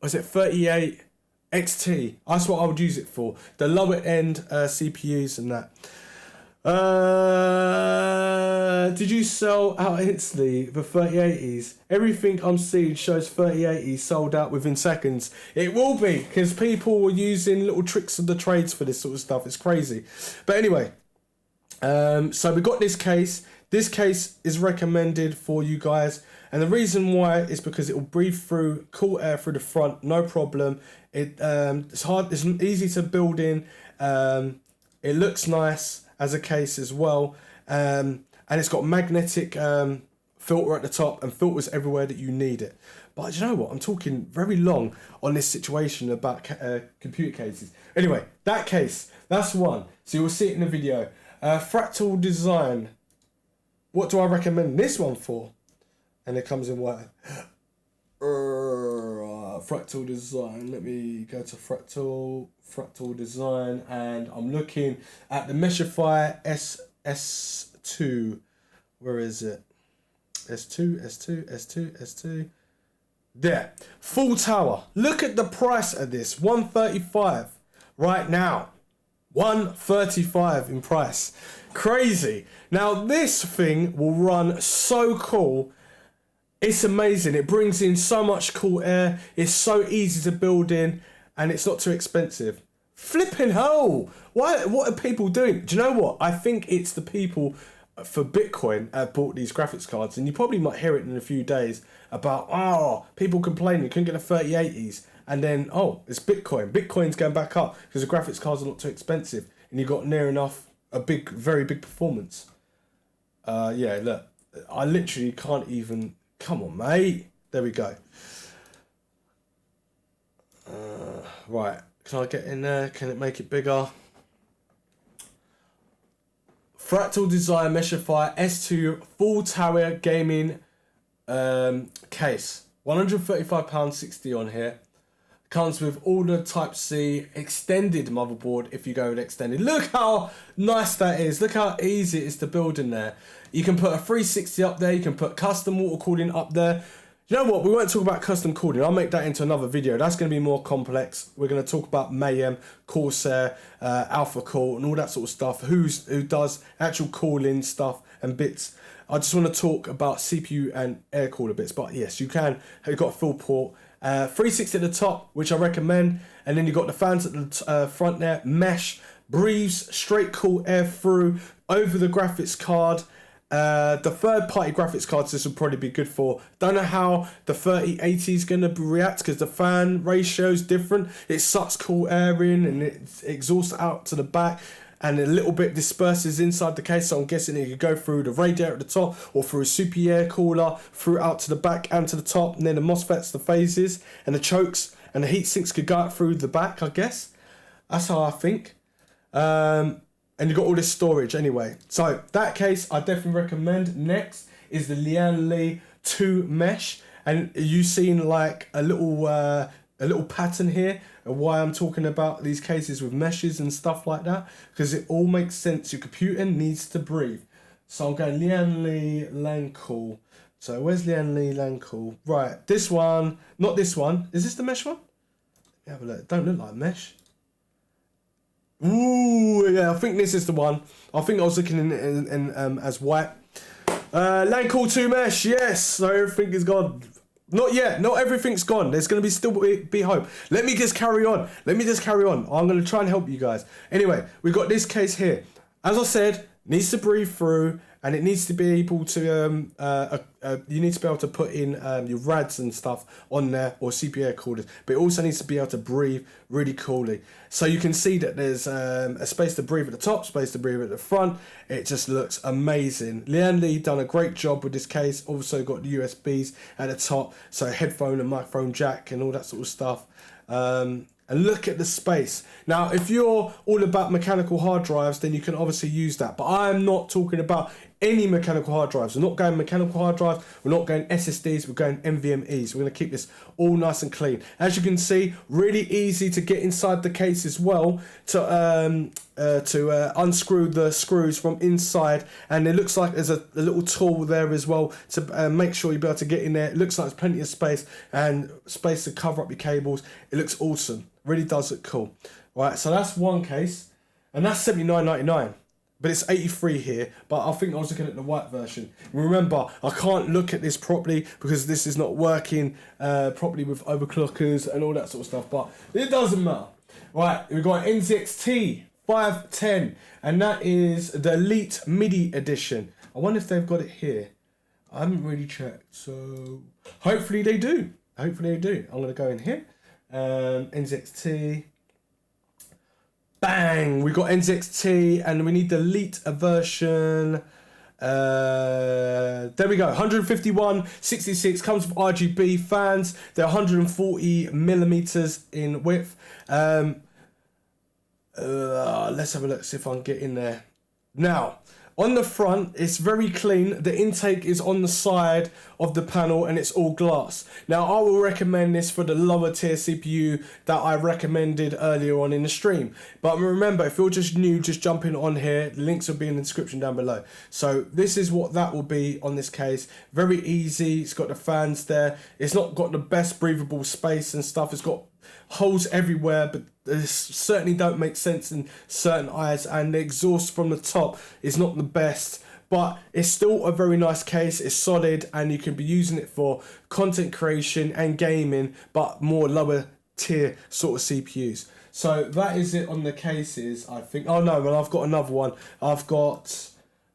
was it 38? XT, that's what I would use it for. The lower end CPUs and that. Did you sell out instantly the 3080s? Everything I'm seeing shows 3080s sold out within seconds. It will be, because people were using little tricks of the trades for this sort of stuff. It's crazy. But anyway, so we got this case. This case is recommended for you guys, and the reason why is because it will breathe through cool air through the front, no problem. It's easy to build in. It looks nice as a case as well, and it's got magnetic filter at the top and filters everywhere that you need it. But you know what? I'm talking very long on this situation about computer cases. Anyway, that case, that's one. So you'll see it in the video. Fractal design. What do I recommend this one for? And it comes in white. Fractal design. Let me go to fractal design, and I'm looking at the Meshify S2. Where is it? S2. There. Full tower. Look at the price of this. 135 right now. 135 in price. Crazy. Now this thing will run so cool. It's amazing. It brings in so much cool air. It's so easy to build in, and it's not too expensive. Flipping hell. What are people doing? Do you know what? I think it's the people for Bitcoin have bought these graphics cards, and you probably might hear it in a few days about, people complaining you couldn't get the 3080s, and then, it's Bitcoin. Bitcoin's going back up because the graphics cards are not too expensive, and you got near enough a very big performance. Yeah, look, I literally can't even. Come on, mate. There we go. Right, can I get in there? Can it make it bigger? Fractal Design Meshify S2 full tower gaming case. £135.60 on here. Comes with all the Type-C extended motherboard if you go with extended. Look how nice that is. Look how easy it is to build in there. You can put a 360 up there. You can put custom water cooling up there. You know what? We won't talk about custom cooling. I'll make that into another video. That's going to be more complex. We're going to talk about Mayhem, Corsair, Alpha Core, and all that sort of stuff. Who does actual cooling stuff and bits. I just want to talk about CPU and air cooler bits. But yes, you can. You've got a full port. 360 at the top, which I recommend. And then you've got the fans at the front there. Mesh, breathes, straight cool air through, over the graphics card. The third party graphics cards this will probably be good for. Don't know how the 3080 is going to react because the fan ratio is different. It sucks cool air in and it exhausts out to the back and a little bit disperses inside the case. So I'm guessing it could go through the radiator at the top or through a super air cooler, through out to the back and to the top. And then the MOSFETs, the phases and the chokes and the heat sinks could go out through the back, I guess. That's how I think. And you've got all this storage anyway. So that case I definitely recommend. Next is the Lian-Li 2 mesh. And you've seen like a little pattern here of why I'm talking about these cases with meshes and stuff like that. Because it all makes sense. Your computer needs to breathe. So I'm going Lian-Li Lancool. So where's Lian-Li Lancool? Right, this one, not this one. Is this the mesh one? Let me have a look. It don't look like mesh. Ooh, yeah, I think this is the one. I think I was looking in as white. Lancool 2 mesh, yes. So everything is gone. Not yet. Not everything's gone. There's going to still be hope. Let me just carry on. I'm going to try and help you guys. Anyway, we've got this case here. As I said, needs to breathe through, and it needs to be able to you need to be able to put in your rads and stuff on there, or CPU air coolers, but it also needs to be able to breathe really coolly. So you can see that there's a space to breathe at the top, space to breathe at the front. It just looks amazing. Lian-Li done a great job with this case. Also got the USBs at the top, so headphone and microphone jack and all that sort of stuff. And look at the space. Now, if you're all about mechanical hard drives, then you can obviously use that. But I'm not talking about any mechanical hard drives. We're not going mechanical hard drives. We're not going SSDs. We're going NVMe's. We're going to keep this all nice and clean. As you can see, really easy to get inside the case as well to unscrew the screws from inside. And it looks like there's a little tool there as well to make sure you'll be able to get in there. It looks like there's plenty of space and space to cover up your cables. It looks awesome. Really does look cool. Right, so that's one case. And that's $79.99. But it's 83 here, but I think I was looking at the white version. Remember, I can't look at this properly because this is not working properly with overclockers and all that sort of stuff, but it doesn't matter. Right, we've got NZXT 510, and that is the Elite MIDI edition. I wonder if they've got it here. I haven't really checked, so hopefully they do. I'm going to go in here. NZXT. Bang! We got NZXT and we need the Elite version. There we go. 151/66 comes with RGB fans. They're 140 millimeters in width. Let's have a look, see if I can get in there. Now, on the front, it's very clean. The intake is on the side of the panel and it's all glass. Now, I will recommend this for the lower tier CPU that I recommended earlier on in the stream. But remember, if you're just new, just jump in on here. The links will be in the description down below. So this is what that will be on this case. Very easy. It's got the fans there. It's not got the best breathable space and stuff. It's got holes everywhere, but they certainly don't make sense in certain eyes, and the exhaust from the top is not the best, but it's still a very nice case. It's solid and you can be using it for content creation and gaming, but more lower tier sort of CPUs. So that is it on the cases, I think. Oh no, well, I've got another one. I've got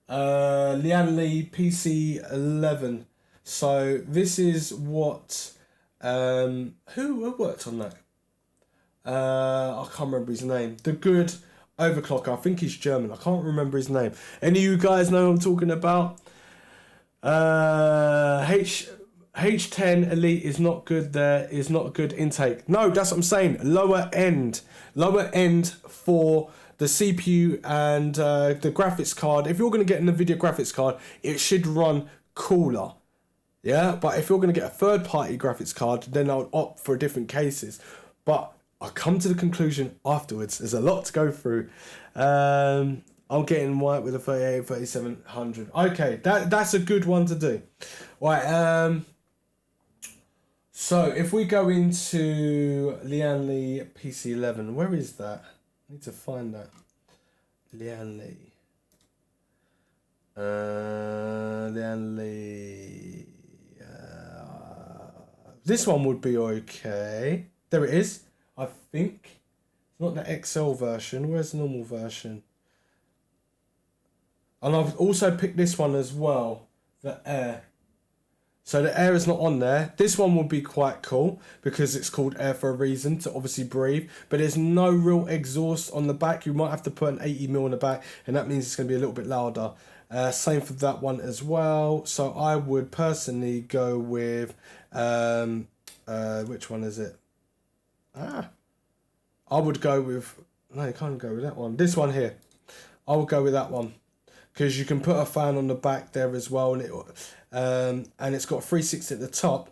Lian-Li PC11. So this is what who worked on that? I can't remember his name. The good overclocker. I think he's German. I can't remember his name. Any of you guys know what I'm talking about? H10 Elite is not good. There is not a good intake. No, that's what I'm saying. Lower end for the CPU and the graphics card, if you're going to get an Nvidia graphics card, it should run cooler. Yeah, but if you're going to get a third-party graphics card, then I would opt for different cases. But I come to the conclusion afterwards. There's a lot to go through. I'm getting white with a 3700. Okay, that's a good one to do. Right. So if we go into Lian-Li PC11, where is that? I need to find that. Lian-Li. Lian-Li. This one would be okay. There it is. I think. It's not the XL version. Where's the normal version? And I've also picked this one as well. The Air. So the Air is not on there. This one will be quite cool because it's called Air for a reason, to obviously breathe. But there's no real exhaust on the back. You might have to put an 80mm on the back, and that means it's going to be a little bit louder. Same for that one as well. So I would personally go with, which one is it? I would go with, no, you can't go with that one. This one here. I would go with that one. Because you can put a fan on the back there as well, and it's got 360 at the top.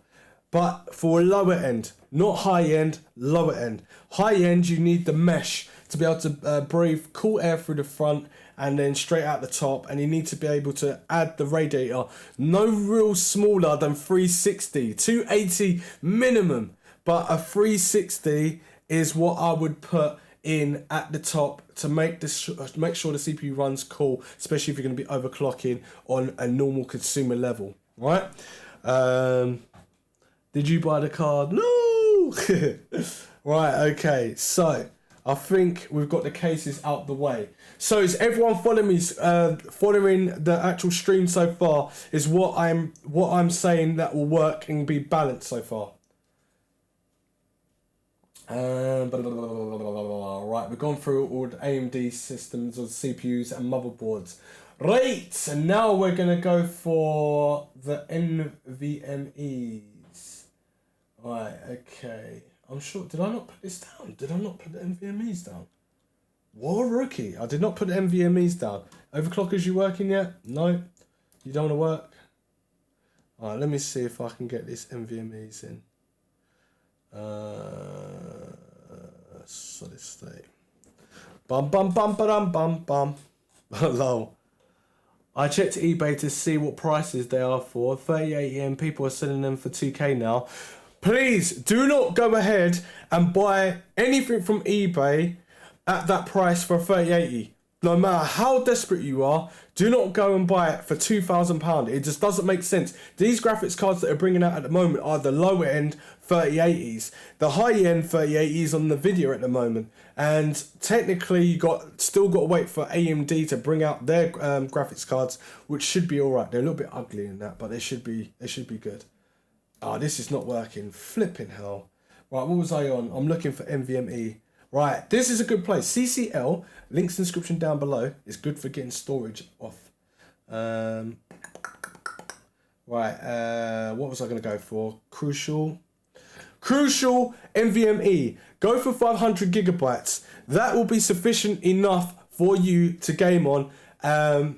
But for lower end, not high end, lower end. High end, you need the mesh to be able to breathe cool air through the front and then straight out the top. And you need to be able to add the radiator no real smaller than 360, 280 minimum. But a 360 is what I would put in at the top to make sure the CPU runs cool, especially if you're going to be overclocking on a normal consumer level, right? Did you buy the card? No. Right, okay, so I think we've got the cases out the way. So is everyone following me? Following the actual stream so far is what I'm saying that will work and be balanced so far. Right, we've gone through all the AMD systems of CPUs and motherboards. Right, and now we're gonna go for the NVMe's. Right, okay. I'm sure. Did I not put this down? Did I not put the NVMe's down? What a rookie! I did not put the NVMe's down. Overclockers, you working yet? No. You don't want to work. All right, let me see if I can get this NVMe's in. Solid state. Bum bum bum bum bum bum. Lol. I checked eBay to see what prices they are for. 3080 and people are selling them for 2K now. Please do not go ahead and buy anything from eBay at that price for 3080. No matter how desperate you are, do not go and buy it for £2,000. It just doesn't make sense. These graphics cards that are bringing out at the moment are the lower end 3080s. The high end 3080s on the video at the moment. And technically you still got to wait for AMD to bring out their graphics cards, which should be alright. They're a little bit ugly in that, but they should be good. Oh, this is not working. Flipping hell. Right, what was I on? I'm looking for NVMe. Right, this is a good place. CCL, links in the description down below, is good for getting storage off. Right, what was I going to go for? Crucial NVMe. Go for 500 gigabytes. That will be sufficient enough for you to game on. Oh,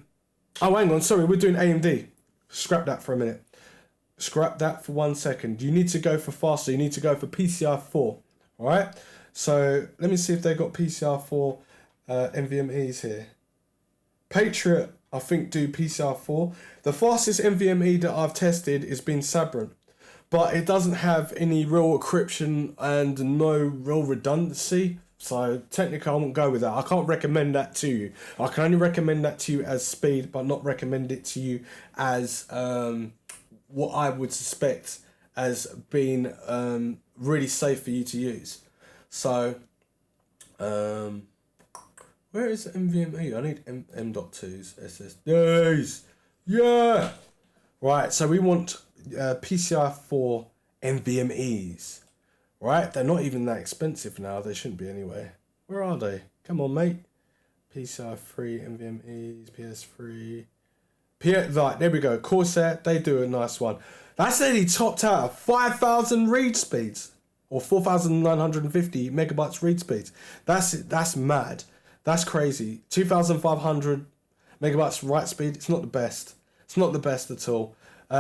hang on, sorry, we're doing AMD. Scrap that for a minute. Scrap that for 1 second. You need to go for faster. You need to go for PCI 4. All right? So let me see if they got PCI 4 NVMe's here. Patriot, I think, do PCI 4. The fastest NVMe that I've tested is been Sabrent, but it doesn't have any real encryption and no real redundancy. So technically I won't go with that. I can't recommend that to you. I can only recommend that to you as speed, but not recommend it to you as what I would suspect as being really safe for you to use. So, where is the NVMe? I need M.2's SSDs. Yeah! Right, so we want PCI 4 NVMe's. Right, they're not even that expensive now. They shouldn't be anyway. Where are they? Come on, mate. PCI 3 NVMe's, PS3. Right, there we go. Corsair, they do a nice one. That's nearly topped out of 5,000 read speeds. Or 4,950 megabytes read speeds. That's mad. That's crazy. 2,500 megabytes write speed. It's not the best. It's not the best at all. They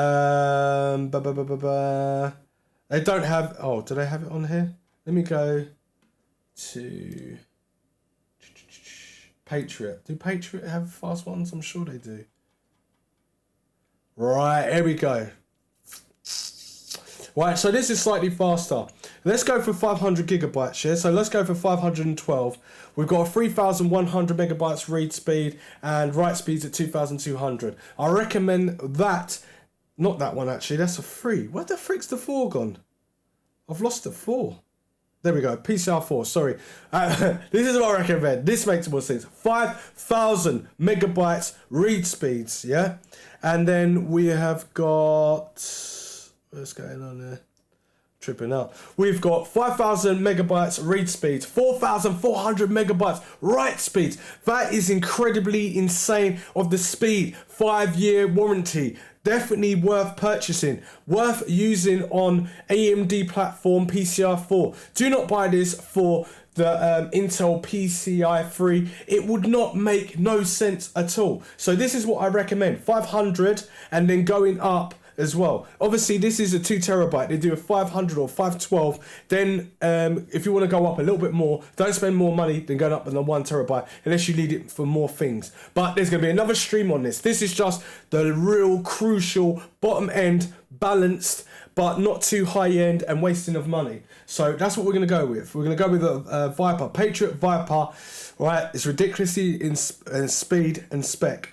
don't have... Oh, do they have it on here? Let me go to... Patriot. Do Patriot have fast ones? I'm sure they do. Right, here we go. Right, so this is slightly faster. Let's go for 500 gigabytes, yeah? So let's go for 512. We've got a 3,100 megabytes read speed and write speeds at 2,200. I recommend that. Not that one, actually. That's a 3. Where the frick's the 4 gone? I've lost the 4. There we go, PCI 4, sorry. This is what I recommend. This makes more sense. 5,000 megabytes read speeds, yeah? And then we have got... What's going on there? Tripping out. We've got 5,000 megabytes read speeds, 4,400 megabytes write speeds. That is incredibly insane of the speed. 5-year warranty. Definitely worth purchasing, worth using on AMD platform PCI 4. Do not buy this for the Intel PCI 3. It would not make no sense at all. So this is what I recommend, 500 and then going up as well. Obviously this is a 2 terabyte. They do a 500 or 512. Then if you want to go up a little bit more, don't spend more money than going up on the 1 terabyte unless you need it for more things. But there's going to be another stream on this. This is just the real crucial bottom end, balanced but not too high end and wasting of money. So that's what we're going to go with. We're going to go with a Viper, Patriot Viper. Right, it's ridiculously in speed and spec.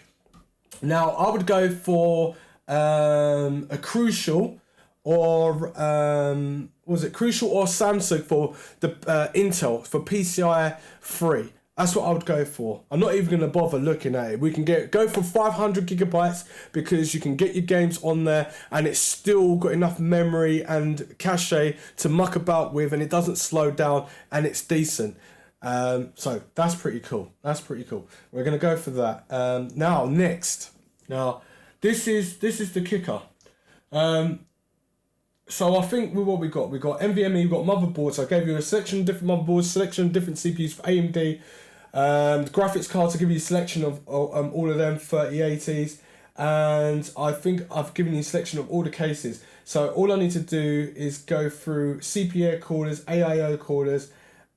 Now I would go for a Crucial or was it Crucial or Samsung for the Intel for PCI 3. That's what I would go for. I'm not even going to bother looking at it. We can go for 500 gigabytes because you can get your games on there and it's still got enough memory and cache to muck about with, and it doesn't slow down and it's decent. So that's pretty cool. That's pretty cool. We're going to go for that. Now next. Now this is the kicker. So I think what we got NVMe, we got motherboards. I gave you a selection of different motherboards, selection of different CPUs for AMD. The graphics cards, I give you a selection of all of them 3080s, and I think I've given you a selection of all the cases. So all I need to do is go through CPU coolers, AIO coolers,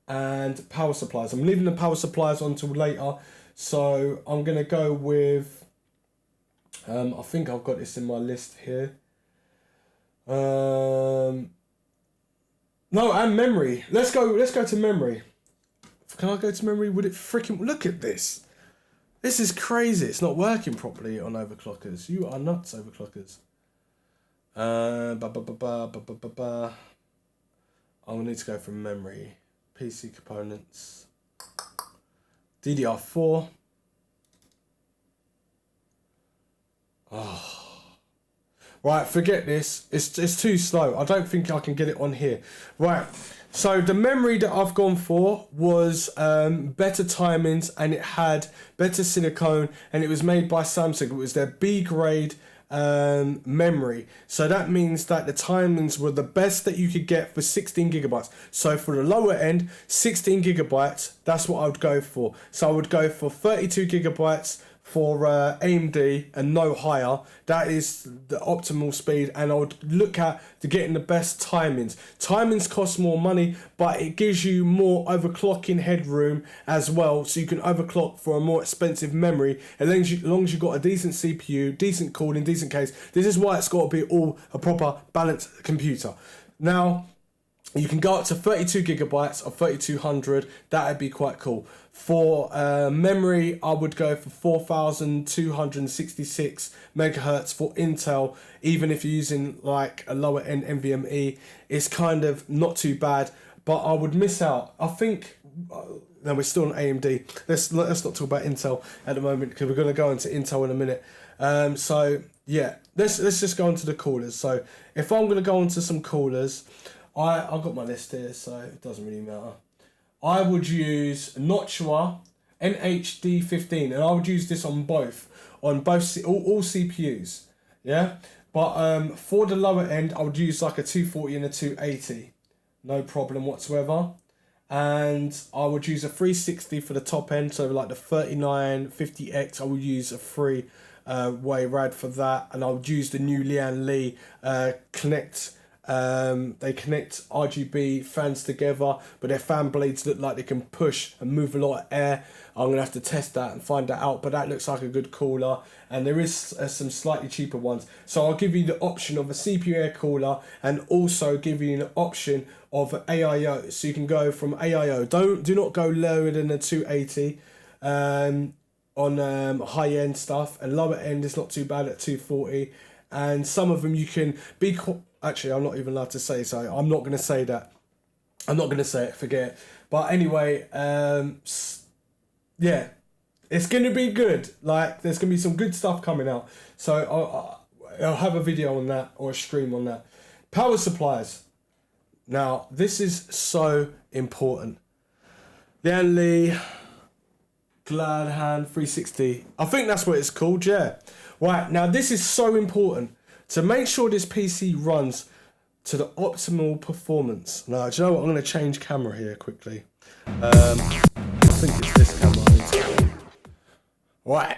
and power supplies. I'm leaving the power supplies until later, so I'm gonna go with. I think I've got this in my list here. No, and memory. Let's go to memory. Can I go to memory? Would it freaking look at this? This is crazy. It's not working properly on overclockers. You are nuts, overclockers. I'm gonna need to go for memory. PC components. DDR4. Oh. Right, forget this. It's too slow. I don't think I can get it on here. Right, so the memory that I've gone for was better timings, and it had better silicone, and it was made by Samsung. It was their B grade memory. So that means that the timings were the best that you could get for 16 gigabytes. So for the lower end, 16 gigabytes, that's what I would go for. So I would go for 32 gigabytes for AMD and no higher. That is the optimal speed, and I would look at getting the best timings. Timings cost more money, but it gives you more overclocking headroom as well, so you can overclock for a more expensive memory as long as you've got a decent CPU, decent cooling, decent case. This is why it's got to be all a proper balanced computer. Now you can go up to 32 gigabytes or 3200. That would be quite cool. For memory, I would go for 4266 megahertz for Intel. Even if you're using like a lower end NVMe, it's kind of not too bad. But I would miss out. I think. No, we're still on AMD. Let's not talk about Intel at the moment because we're going to go into Intel in a minute. So yeah, let's just go into the coolers. So if I'm going to go into some coolers. I've got my list here, so it doesn't really matter. I would use Noctua NHD15, and I would use this on both all CPUs. Yeah, but for the lower end, I would use like a 240 and a 280, no problem whatsoever. and I would use a 360 for the top end, so like the 3950X, I would use a way rad for that, and I would use the new Lian-Li connect. They connect RGB fans together, but their fan blades look like they can push and move a lot of air. I'm gonna have to test that and find that out, but that looks like a good cooler, and there is some slightly cheaper ones. So I'll give you the option of a CPU air cooler and also give you an option of AIO, so you can go from AIO. Do not go lower than the 280 on high end stuff, and lower end is not too bad at 240. And some of them you can be actually, I'm not even allowed to say, so I'm not going to say that. I'm not going to say it, forget it. But anyway, yeah, it's going to be good. Like, there's going to be some good stuff coming out. So I'll have a video on that, or a stream on that. Power supplies. Now, this is so important. Lian-Li GALAHAD 360. I think that's what it's called, yeah. Right, now this is so important to make sure this PC runs to the optimal performance. Now, do you know what? I'm going to change camera here quickly. I think it's this camera I need to. Right.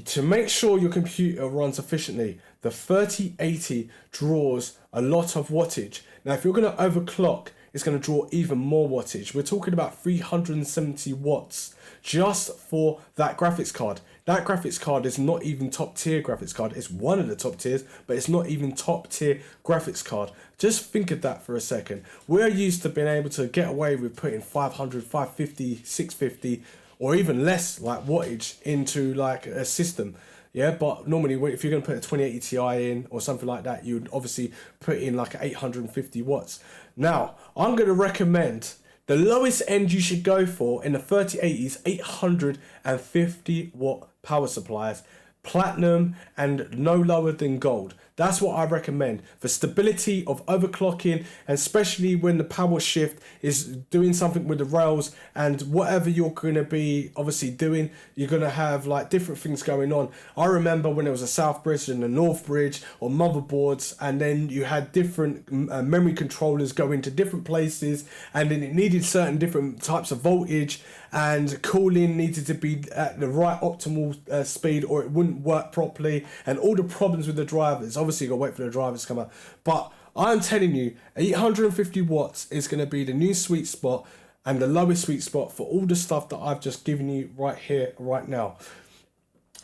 To make sure your computer runs efficiently, the 3080 draws a lot of wattage. Now, if you're going to overclock, it's going to draw even more wattage. We're talking about 370 watts just for that graphics card. That graphics card is not even top tier graphics card. It's one of the top tiers, but it's not even top tier graphics card. Just think of that for a second. We're used to being able to get away with putting 500, 550, 650, or even less like wattage into like a system. Yeah, but normally if you're going to put a 2080 Ti in or something like that, you would obviously put in like 850 watts. Now, I'm going to recommend the lowest end you should go for in the 3080s, 850 watt power supplies, platinum, and no lower than gold. That's what I recommend for stability of overclocking, and especially when the power shift is doing something with the rails, and whatever you're going to be obviously doing, you're going to have like different things going on. I remember when there was a South Bridge and a North Bridge or motherboards, and then you had different memory controllers going to different places, and then it needed certain different types of voltage, and cooling needed to be at the right optimal speed or it wouldn't work properly, and all the problems with the drivers. Obviously, you got to wait for the drivers to come out. But I'm telling you, 850 watts is going to be the new sweet spot and the lowest sweet spot for all the stuff that I've just given you right here, right now.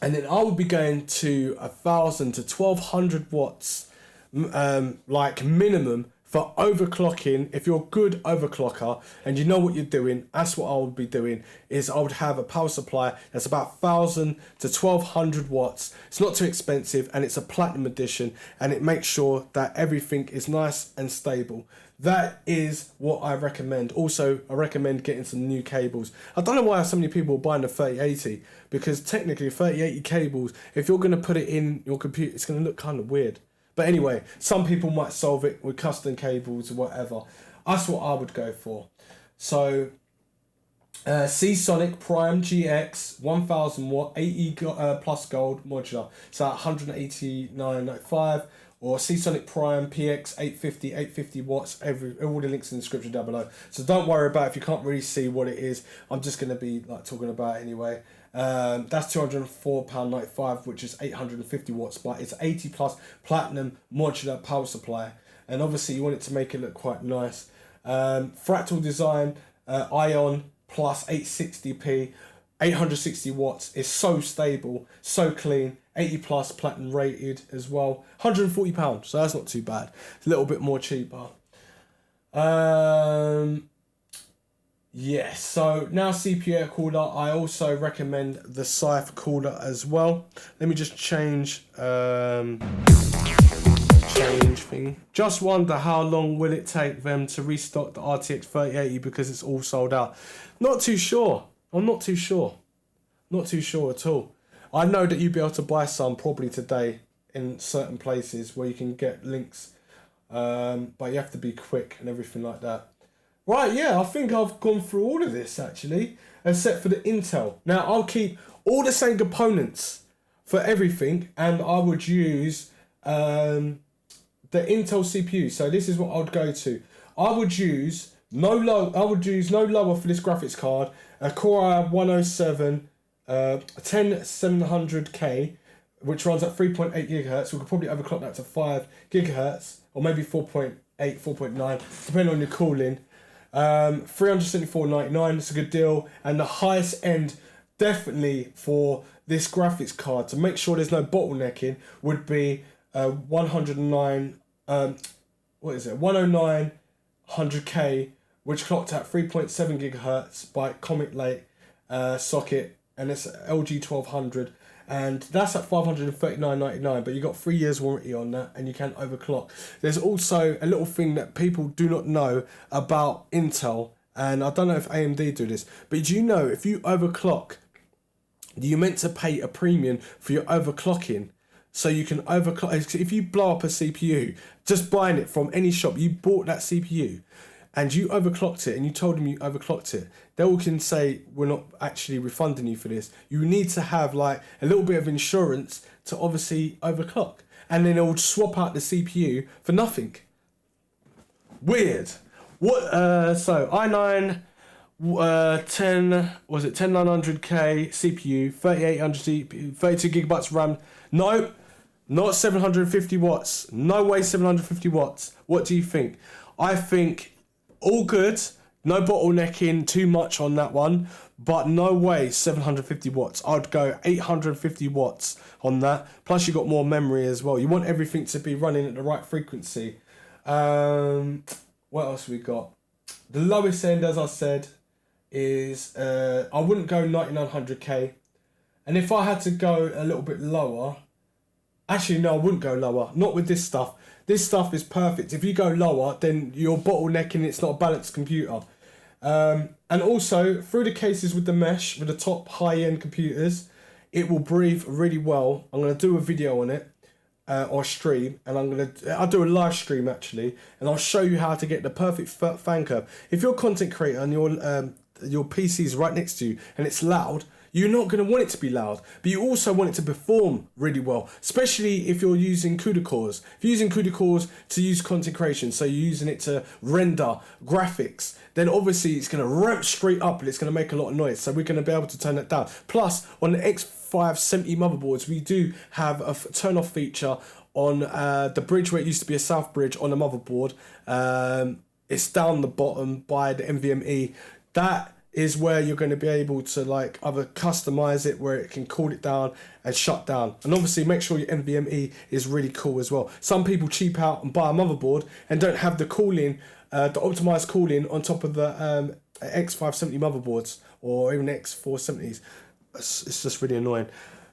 And then I would be going to 1,000 to 1,200 watts, like minimum, for overclocking. If you're a good overclocker and you know what you're doing, that's what I would be doing. Is I would have a power supply that's about 1,000 to 1,200 watts. It's not too expensive, and it's a platinum edition, and it makes sure that everything is nice and stable. That is what I recommend. Also, I recommend getting some new cables. I don't know why so many people are buying the 3080, because technically 3080 cables, if you're going to put it in your computer, it's going to look kind of weird. But anyway, some people might solve it with custom cables or whatever. That's what I would go for. So, Seasonic Prime GX 1000 watt 80 plus gold modular. So 189.95, or Seasonic Prime PX 850 watts. All the links in the description down below. So don't worry about it if you can't really see what it is. I'm just gonna be like talking about it anyway. That's £204.95, which is 850 watts, but it's 80 plus platinum modular power supply, and obviously you want it to make it look quite nice. Fractal design, Ion plus 860p, 860 watts, is so stable, so clean, 80 plus platinum rated as well, £140, so that's not too bad. It's a little bit more cheaper. Yes, so now CPU air cooler, I also recommend the Scythe cooler as well. Let me just change thing. Just wonder how long will it take them to restock the RTX 3080, because it's all sold out. Not too sure. I'm not too sure. Not too sure at all. I know that you'll be able to buy some probably today in certain places where you can get links, but you have to be quick and everything like that. Right, yeah, I think I've gone through all of this actually, except for the Intel. Now, I'll keep all the same components for everything, and I would use the Intel CPU. So this is what I would go to. I would use No low. I would use no lower for this graphics card. A Core i107, 10700K, which runs at 3.8 gigahertz. We could probably overclock that to 5 gigahertz, or maybe 4.8, 4.9, depending on your cooling. 374.99. It's a good deal, and the highest end, definitely for this graphics card, to make sure there's no bottlenecking, would be 109. What is it? 10900K, which clocked at 3.7 gigahertz by Comet Lake socket, and it's LG 1200, and that's at 539.99. But you got 3 years warranty on that, and you can overclock. There's also a little thing that people do not know about Intel, and I don't know if AMD do this, but do you know if you overclock, you're meant to pay a premium for your overclocking? So you can overclock. If you blow up a CPU, just buying it from any shop, you bought that CPU and you overclocked it and you told them you overclocked it, they all can say, we're not actually refunding you for this. You need to have like a little bit of insurance to obviously overclock. And then they'll swap out the CPU for nothing. Weird. What? So i9... 10900K CPU, 3800 CPU, 32 gigabytes RAM. No, not 750 watts. No way 750 watts. What do you think? I think all good. No bottlenecking too much on that one, but no way 750 watts. I'd go 850 watts on that. Plus you got more memory as well. You want everything to be running at the right frequency. What else we got? The lowest end, as I said, is I wouldn't go 9900K, and if I had to go a little bit lower, actually no, I wouldn't go lower, not with this stuff. This stuff is perfect. If you go lower, then you're bottlenecking. It's not a balanced computer. And also through the cases with the mesh, with the top high-end computers, it will breathe really well. I'm going to do a video on it, or stream, and I'll do a live stream actually, and I'll show you how to get the perfect fan curve. If you're a content creator and your PC is right next to you and it's loud, you're not going to want it to be loud, but you also want it to perform really well, especially if you're using CUDA cores. If you're using CUDA cores to use content creation, so you're using it to render graphics, then obviously it's going to ramp straight up and it's going to make a lot of noise, so we're going to be able to turn that down. Plus, on the X570 motherboards, we do have a turn off feature on the bridge where it used to be a south bridge on the motherboard. It's down the bottom by the NVMe. That is where you're going to be able to like either customize it where it can cool it down and shut down, and obviously make sure your NVMe is really cool as well. Some people cheap out and buy a motherboard and don't have the cooling, the optimized cooling on top of the X570 motherboards or even X470s. It's just really annoying.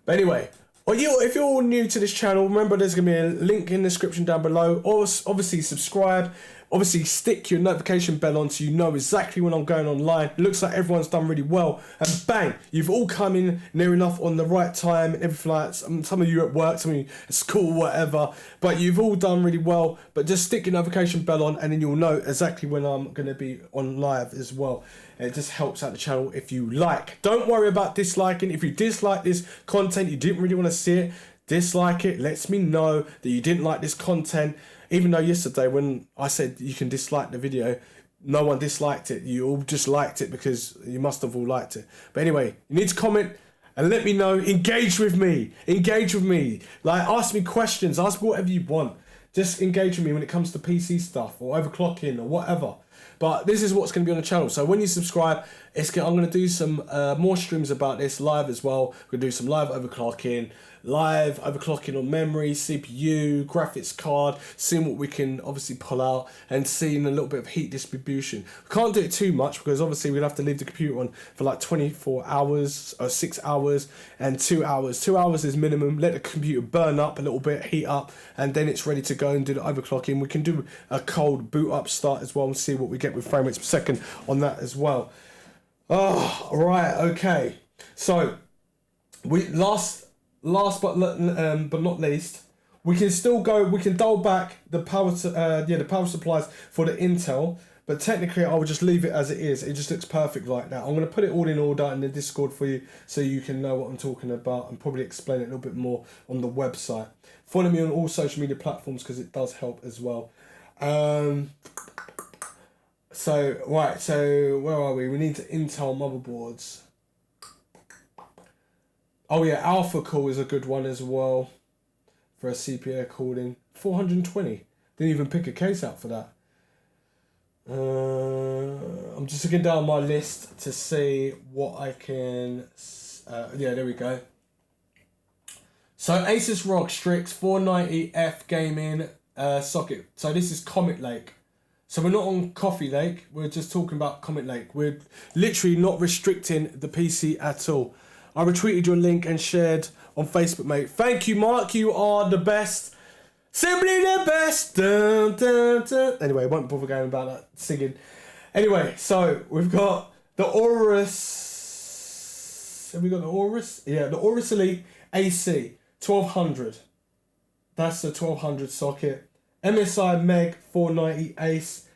But anyway, if you're all new to this channel, remember there's going to be a link in the description down below. Or obviously subscribe. Obviously stick your notification bell on so you know exactly when I'm going online. It looks like everyone's done really well. And bang, you've all come in near enough on the right time and everything like that. Some of you at work, some of you at school, whatever. But you've all done really well. But just stick your notification bell on and then you'll know exactly when I'm going to be on live as well. And it just helps out the channel if you like. Don't worry about disliking. If you dislike this content, you didn't really want to see it, dislike it. Lets me know that you didn't like this content. Even though yesterday when I said you can dislike the video, no one disliked it. You all just liked it because you must have all liked it. But anyway, you need to comment and let me know. Engage with me. Engage with me. Like, ask me questions. Ask me whatever you want. Just engage with me when it comes to PC stuff or overclocking or whatever. But this is what's going to be on the channel. So when you subscribe, I'm going to do some more streams about this live as well. We're going to do some live overclocking on memory, CPU, graphics card, seeing what we can obviously pull out and seeing a little bit of heat distribution. We can't do it too much because obviously we'd have to leave the computer on for like 24 hours or 6 hours and 2 hours. 2 hours is minimum. Let the computer burn up a little bit, heat up, and then it's ready to go and do the overclocking. We can do a cold boot up start as well and see what we get with frame rates per second on that as well. Oh, right, okay. So we last but not least, we can still go. We can dial back the power supplies for the Intel, but technically I will just leave it as it is. It just looks perfect like that. I'm going to put it all in order in the Discord for you so you can know what I'm talking about and probably explain it a little bit more on the website. Follow me on all social media platforms because it does help as well. So, right, so where are we? We need to Intel motherboards. Oh yeah, Alpha Core is a good one as well for a CPU cooling. 420. Didn't even pick a case out for that. I'm just looking down my list to see what I can... yeah, there we go. So Asus ROG Strix 490F gaming socket. So this is Comet Lake. So we're not on Coffee Lake. We're just talking about Comet Lake. We're literally not restricting the PC at all. I retweeted your link and shared on Facebook, mate. Thank you, Mark. You are the best. Simply the best. Dun, dun, dun. Anyway, won't bother going about that singing. Anyway, so we've got the Aorus. Have we got the Aorus? Yeah, the Aorus Elite AC 1200. That's the 1200 socket. MSI MAG 490 Ace,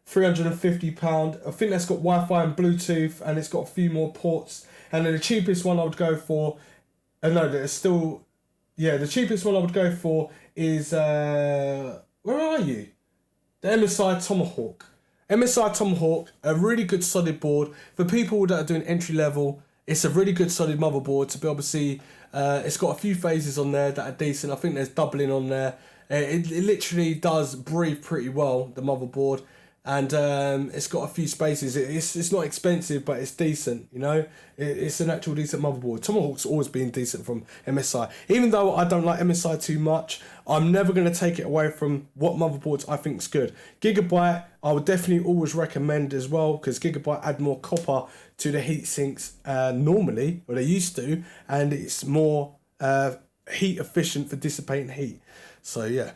£350. I think that's got Wi-Fi and Bluetooth, and it's got a few more ports. And then the cheapest one I would go for, no, there's still, yeah, the cheapest one I would go for is, where are you? The MSI Tomahawk. MSI Tomahawk, a really good solid board. For people that are doing entry level, it's a really good solid motherboard to be able to see. It's got a few phases on there that are decent. I think there's doubling on there. It literally does breathe pretty well, the motherboard. And it's got a few spaces. It's not expensive, but it's decent, you know. It's an actual decent motherboard. Tomahawk's always been decent from MSI. Even though I don't like MSI too much, I'm never going to take it away from what motherboards I think is good. Gigabyte, I would definitely always recommend as well, because Gigabyte add more copper to the heat sinks normally, or they used to, and it's more heat efficient for dissipating heat. So, yeah.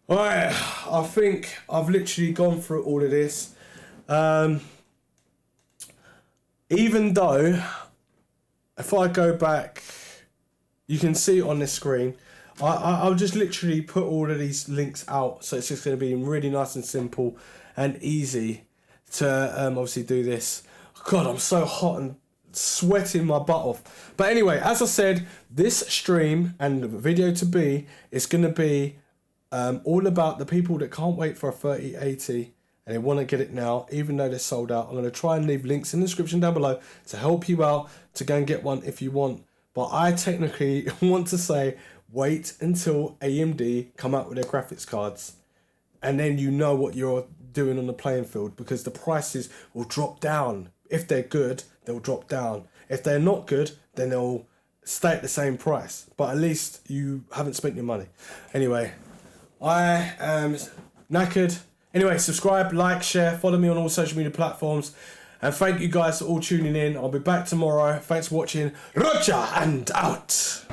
Alright, I think I've literally gone through all of this. Even though, if I go back, you can see on this screen, I'll just literally put all of these links out. So it's just going to be really nice and simple and easy to obviously do this. God, I'm so hot and sweating my butt off. But anyway, as I said, this stream and the video to be is going to be all about the people that can't wait for a 3080 and they want to get it now, even though they're sold out. I'm going to try and leave links in the description down below to help you out to go and get one if you want. But I technically want to say wait until AMD come out with their graphics cards, and then you know what you're doing on the playing field, because the prices will drop down. If they're good, they'll drop down. If they're not good, then they'll stay at the same price. But at least you haven't spent your money. Anyway, I am knackered. Anyway, subscribe, like, share, follow me on all social media platforms. And thank you guys for all tuning in. I'll be back tomorrow. Thanks for watching. Roger and out.